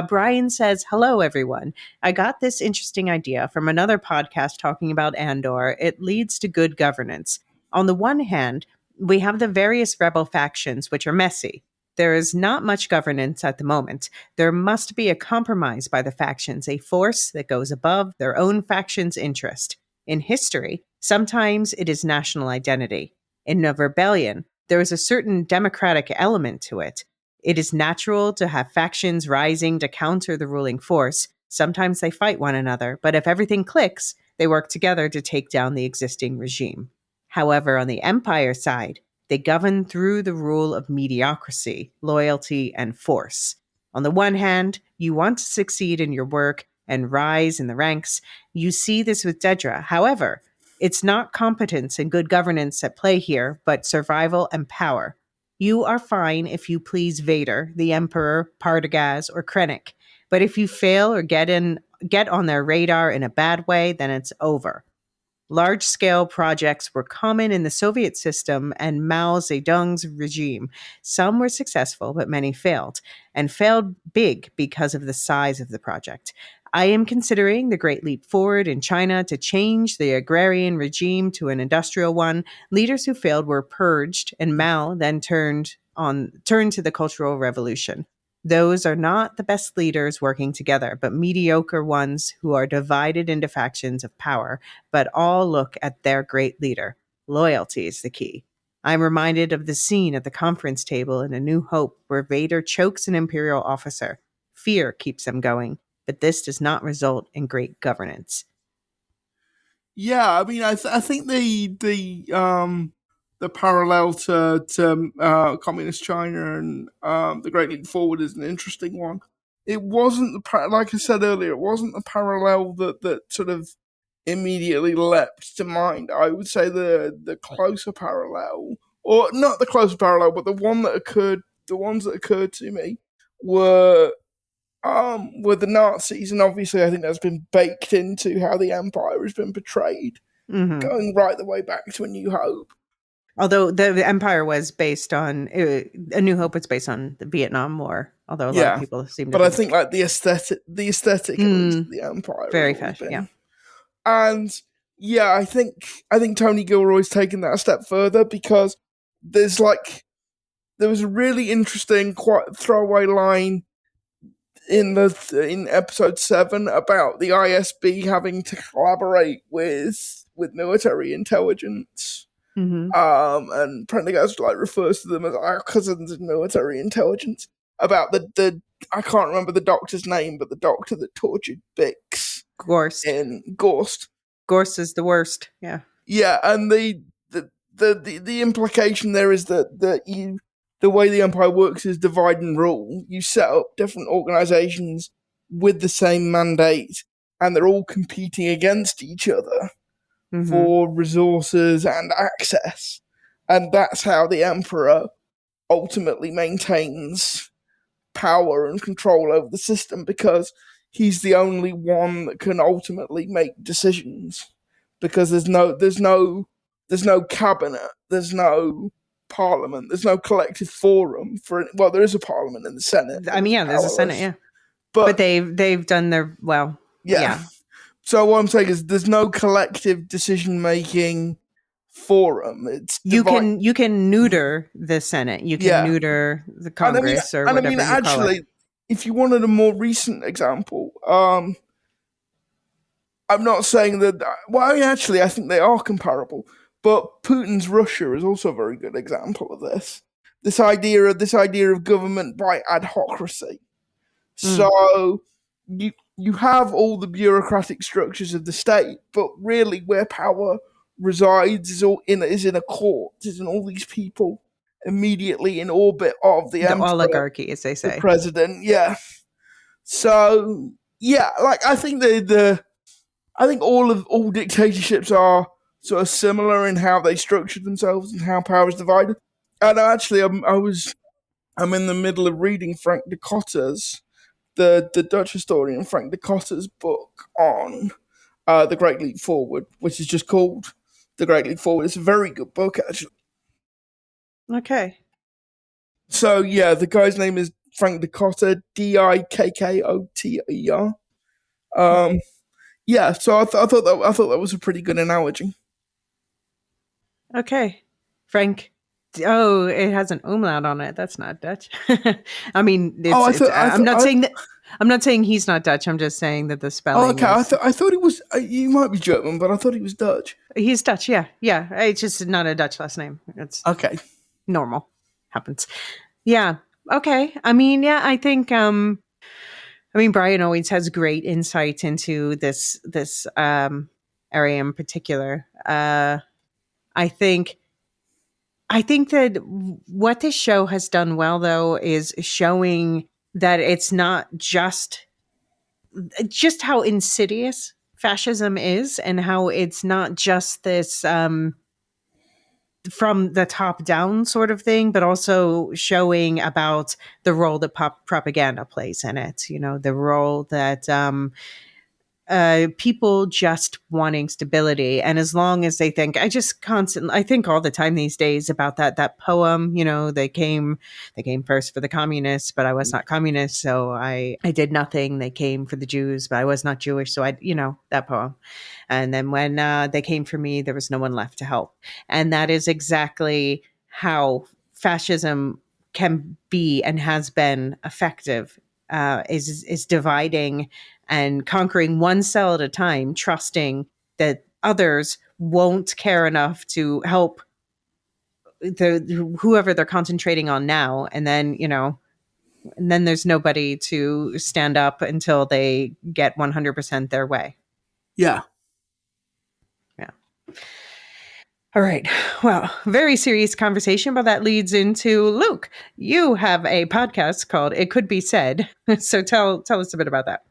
Brian says, "Hello, everyone. I got this interesting idea from another podcast talking about Andor. It leads to good governance. On the one hand, we have the various rebel factions, which are messy. There is not much governance at the moment. There must be a compromise by the factions, a force that goes above their own faction's interest. In history, sometimes it is national identity. In a rebellion, there is a certain democratic element to it. It is natural to have factions rising to counter the ruling force. Sometimes they fight one another, but if everything clicks, they work together to take down the existing regime. However, on the Empire side, they govern through the rule of mediocrity, loyalty, and force. On the one hand, you want to succeed in your work and rise in the ranks. You see this with Dedra. However, it's not competence and good governance at play here, but survival and power. You are fine if you please Vader, the Emperor, Partagaz, or Krennic. But if you fail or get on their radar in a bad way, then it's over. Large-scale projects were common in the Soviet system and Mao Zedong's regime. Some were successful, but many failed, and failed big because of the size of the project. I am considering the Great Leap Forward in China to change the agrarian regime to an industrial one. Leaders who failed were purged, and Mao then turned to the Cultural Revolution. Those are not the best leaders working together, but mediocre ones who are divided into factions of power, but all look at their great leader. Loyalty is the key. I'm reminded of the scene at the conference table in A New Hope where Vader chokes an Imperial officer. Fear keeps them going, but this does not result in great governance." Yeah, I mean, I think the parallel to communist China and the Great Leap Forward is an interesting one. It wasn't like I said earlier, it wasn't the parallel that sort of immediately leapt to mind. I would say the closer parallel, or not the closer parallel, but the ones that occurred to me were the Nazis, and obviously I think that's been baked into how the Empire has been portrayed, going right the way back to A New Hope. Although the Empire was based on A New Hope was based on the Vietnam War, although a lot of people seem to. But I think like the aesthetic at least of the Empire, very fashion, yeah. And yeah, I think Tony Gilroy's taken that a step further because there was a really interesting, quite throwaway line in episode 7 about the ISB having to collaborate with military intelligence. And Prendergast refers to them as our cousins in military intelligence. About the I can't remember the doctor's name, but the doctor that tortured Bix. Gorst. Gorst is the worst. Yeah. Yeah, and the implication there is that the way the Empire works is divide and rule. You set up different organizations with the same mandate, and they're all competing against each other for resources and access. And that's how the Emperor ultimately maintains power and control over the system, because he's the only one that can ultimately make decisions, because there's no cabinet, there's no parliament, there's no collective forum for. Well, there is a parliament in the Senate. I mean, yeah, there's a Senate, yeah, but they've done their yeah. So what I'm saying is, there's no collective decision making forum. You can neuter the Senate, you can neuter the Congress, or whatever you call it. If you wanted a more recent example, I'm not saying that. Well, actually, I think they are comparable. But Putin's Russia is also a very good example of this. This idea of government by adhocracy. So you have all the bureaucratic structures of the state, but really where power resides is in a court, is in all these people immediately in orbit of the emperor, oligarchy, as they say, the president. Yeah. So yeah, like I think all dictatorships are sort of similar in how they structure themselves and how power is divided. And actually, I'm in the middle of reading Frank de Cotter's, the Dutch historian Frank de Cotter's book on The Great Leap Forward, which is just called The Great Leap Forward. It's a very good book, actually. Okay. So yeah, the guy's name is Frank de Cotter, Dikkotter. Yeah, so I thought that was a pretty good analogy. Okay, Frank. Oh, it has an umlaut on it. That's not Dutch. I mean, I'm not saying he's not Dutch. I'm just saying that the spelling. Oh, okay. I thought he was. You might be German, but I thought he was Dutch. He's Dutch. Yeah. It's just not a Dutch last name. It's okay. Normal. Happens. Yeah. Okay. I mean, yeah. I think. Brian always has great insight into this area in particular. I think that what this show has done well, though, is showing that it's not just how insidious fascism is, and how it's not just this from the top down sort of thing, but also showing about the role that propaganda plays in it. The role that people just wanting stability. And as long as they think, I think all the time these days about that poem, they came first for the communists, but I was not communist. So I did nothing. They came for the Jews, but I was not Jewish. So that poem. And then when they came for me, there was no one left to help. And that is exactly how fascism can be and has been effective, is dividing and conquering one cell at a time, trusting that others won't care enough to help whoever they're concentrating on now. And then, and then there's nobody to stand up until they get 100% their way. Yeah. Yeah. All right. Well, very serious conversation, but that leads into Luke. You have a podcast called It Could Be Said. So tell us a bit about that.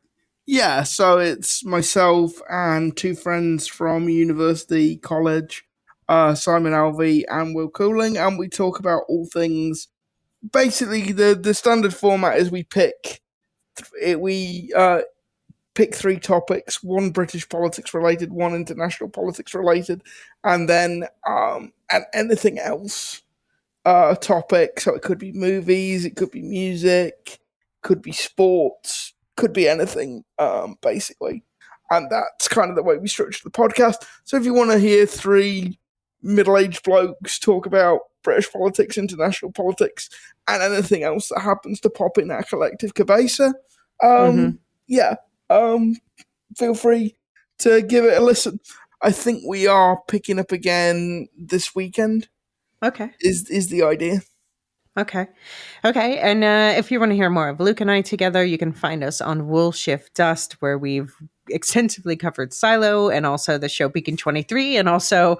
Yeah, so it's myself and two friends from university, college, Simon Alvey and Will Cooling, and we talk about all things. Basically, the standard format is we pick three topics: one British politics related, one international politics related, and then and anything else topic. So it could be movies, it could be music, could be sports, could be anything, basically. And that's kind of the way we structure the podcast. So if you want to hear three middle-aged blokes talk about British politics, international politics, and anything else that happens to pop in our collective cabeza, feel free to give it a listen. I think we are picking up again this weekend. Okay. Is the idea. Okay. And if you want to hear more of Luke and I together, you can find us on Wool Shift Dust, where we've extensively covered Silo and also the show Beacon 23, and also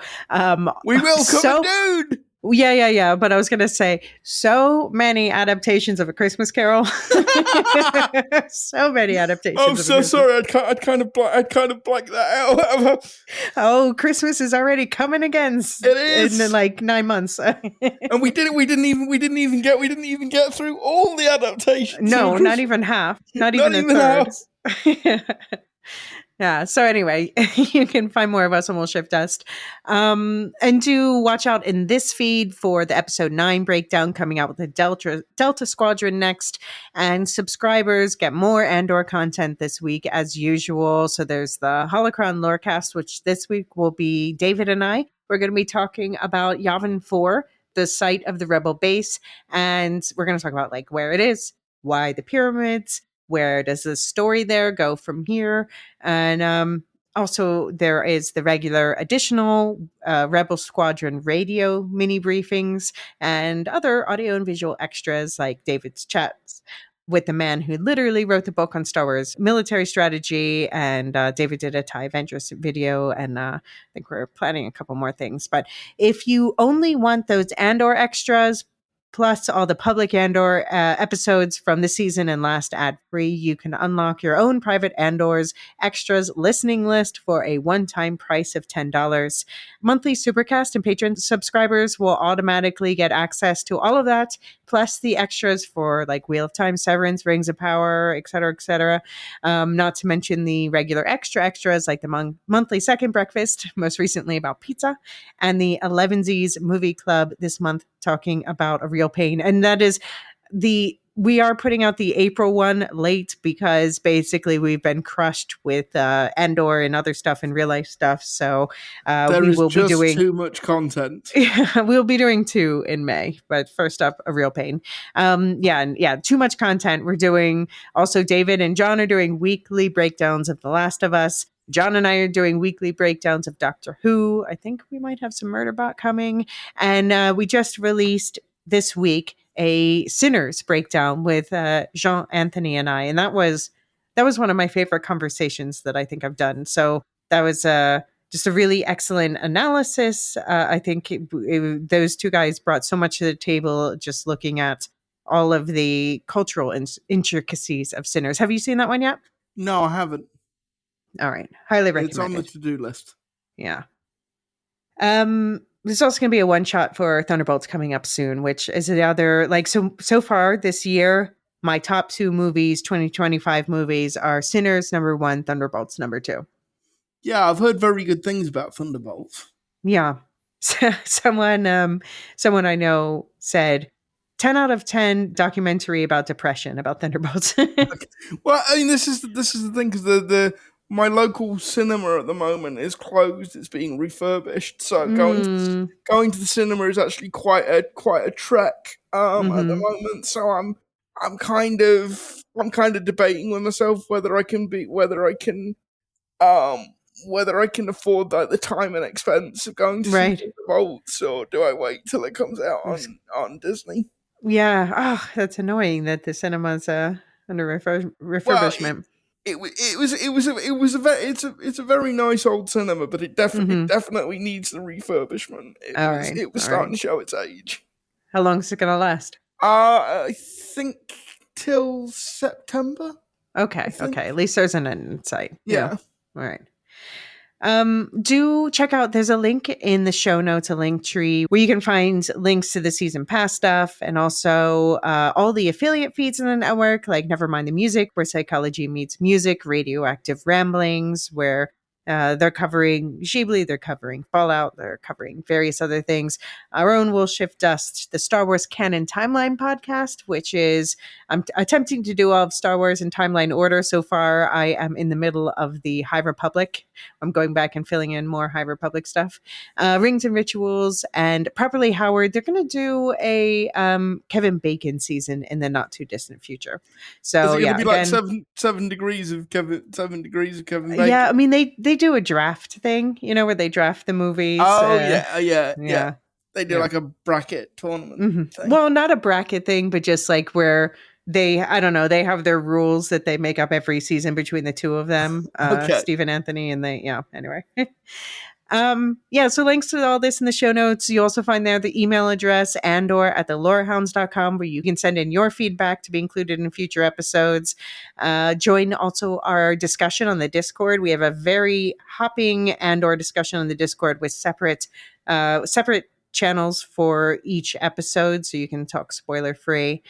we will cover Dude. Yeah. But I was going to say, so many adaptations of A Christmas Carol. So many adaptations. I'm of A so Christmas- sorry. I'd kind of blanked that out. Oh, Christmas is already coming again. It is. In like 9 months. And we didn't even get through all the adaptations. No, not even half. Not even a third. Yeah. So anyway, you can find more of us on We'll Shift Dust. And do watch out in this feed for the episode 9 breakdown coming out with the Delta Squadron next. And subscribers get more Andor content this week as usual. So there's the Holocron Lorecast, which this week will be David and I. We're going to be talking about Yavin 4, the site of the Rebel base. And we're going to talk about like where it is, why the pyramids, where does the story there go from here? And also, there is the regular additional Rebel Squadron radio mini briefings and other audio and visual extras like David's chats with the man who literally wrote the book on Star Wars military strategy. And David did a TIE Avengers video. And I think we're planning a couple more things. But if you only want those Andor extras, plus all the public Andor episodes from this season and last ad-free, you can unlock your own private Andor's extras listening list for a one-time price of $10. Monthly Supercast and Patreon subscribers will automatically get access to all of that, plus the extras for like Wheel of Time, Severance, Rings of Power, etc., etc. Not to mention the regular extras like the monthly Second Breakfast, most recently about pizza, and the 11Z's Movie Club this month talking about A Real Pain. And that is we are putting out the April one late because basically we've been crushed with Andor and other stuff and real life stuff. So we will be doing too much content. We'll be doing 2 in May, but first up, A Real Pain. Too much content. We're doing also David and John are doing weekly breakdowns of The Last of Us. John and I are doing weekly breakdowns of Doctor Who. I think we might have some Murderbot coming. And we just released this week a Sinners breakdown with Jean Anthony and I. And that was one of my favorite conversations that I think I've done. So that was just a really excellent analysis. I think those two guys brought so much to the table just looking at all of the cultural intricacies of Sinners. Have you seen that one yet? No, I haven't. All right. Highly recommend It's on the to-do list. Yeah. There's also going to be a one-shot for Thunderbolts coming up soon, which is the other, like, so far this year, my top 2 movies, 2025 movies are Sinners, number 1, Thunderbolts, number 2. Yeah, I've heard very good things about Thunderbolts. Yeah. Someone I know said 10 out of 10 documentary about depression about Thunderbolts. Okay. Well, I mean, this is the thing, because my local cinema at the moment is closed. It's being refurbished, so going to the cinema is actually quite a trek at the moment. So I'm kind of debating with myself whether I can afford like the time and expense of going to see Thunderbolts, or do I wait till it comes out on Disney? Yeah. Oh, that's annoying that the cinema's under refurbishment. Well, it's a very nice old cinema, but it definitely needs the refurbishment. It was starting to show its age. How long is it going to last? I think till September. Okay. At least there's an end in sight. Yeah. All right. Do check out, there's a link in the show notes, a link tree where you can find links to the season pass stuff and also all the affiliate feeds in the network, like Nevermind the Music, where psychology meets music, Radioactive Ramblings, where they're covering Ghibli, they're covering Fallout, they're covering various other things. Our own Will Shift Dust, the Star Wars Canon Timeline podcast, which is, I'm attempting to do all of Star Wars in timeline order. So far, I am in the middle of the High Republic. I'm going back and filling in more High Republic stuff. Rings and Rituals and Properly Howard, they're going to do a Kevin Bacon season in the not too distant future. So is it going to be again, like 7 degrees of Kevin Bacon? Yeah, I mean they do a draft thing, where they draft the movies. Oh yeah. They do like a bracket tournament thing. Well, not a bracket thing, but just like where they have their rules that they make up every season between the two of them, Steve and Anthony, and anyway. So links to all this in the show notes. You also find there the email address, andor@thelorehounds.com, where you can send in your feedback to be included in future episodes. Join also our discussion on the Discord. We have a very hopping Andor discussion on the Discord with separate channels for each episode, so you can talk spoiler free.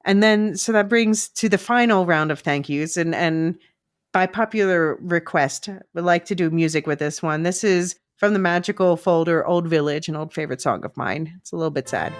And then, so that brings to the final round of thank yous. And by popular request, would like to do music with this one. This is from the magical folder Old Village, an old favorite song of mine. It's a little bit sad.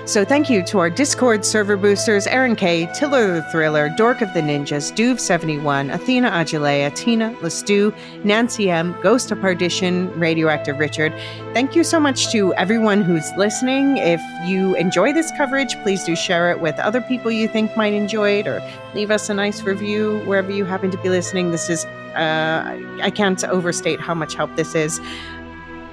So thank you to our Discord server boosters, Aaron K, Tiller the Thriller, Dork of the Ninjas, Duve71, Athena Agilea, Tina, Lestu, Nancy M, Ghost of Perdition, Radioactive Richard. Thank you so much to everyone who's listening. If you enjoy this coverage, please do share it with other people you think might enjoy it, or leave us a nice review wherever you happen to be listening. This is, I can't overstate how much help this is.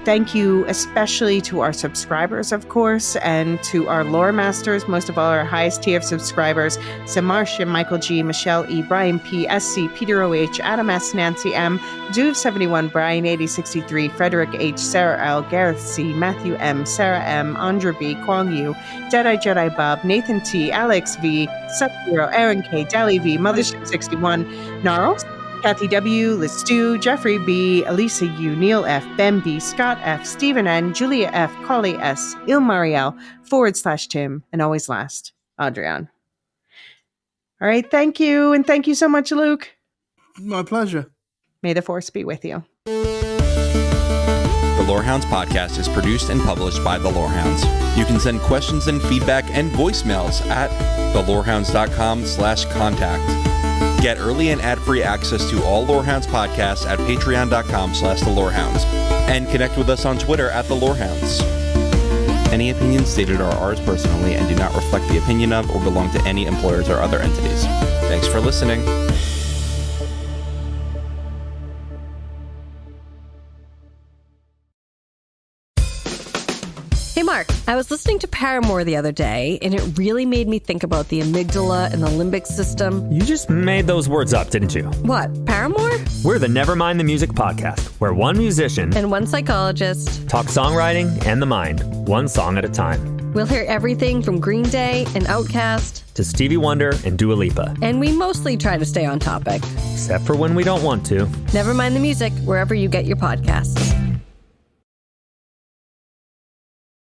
Thank you especially to our subscribers, of course, and to our lore masters, most of all our highest tier of subscribers, Samartia, Michael G, Michelle E, Brian P, SC, Peter OH, Adam S, Nancy M, Duve71, Brian 8063, Frederick H, Sarah L, Gareth C, Matthew M, Sarah M, Andra B, Kwang Yu, Deadeye Jedi Bob, Nathan T, Alex V, Sub-Zero, Aaron K, Dally V, Mothership 61, Gnarls, Kathy W, Liz Stu, Jeffrey B, Elisa U, Neil F, Ben B, Scott F, Stephen N, Julia F, Collie S, Ilmariel, /Tim, and always last, Adrian. All right, thank you, and thank you so much, Luke. My pleasure. May the Force be with you. The Lorehounds podcast is produced and published by The Lorehounds. You can send questions and feedback and voicemails at thelorehounds.com/contact. Get early and ad-free access to all Lorehounds podcasts at patreon.com/thelorehounds. And connect with us on Twitter at The Lorehounds. Any opinions stated are ours personally and do not reflect the opinion of or belong to any employers or other entities. Thanks for listening. Hey, Mark, I was listening to Paramore the other day, and it really made me think about the amygdala and the limbic system. You just made those words up, didn't you? What, Paramore? We're the Nevermind the Music podcast, where one musician And one psychologist talk songwriting and the mind, one song at a time. We'll hear everything from Green Day and Outkast To Stevie Wonder and Dua Lipa. and we mostly try to stay on topic. Except for when we don't want to. Never mind the music, wherever you get your podcasts.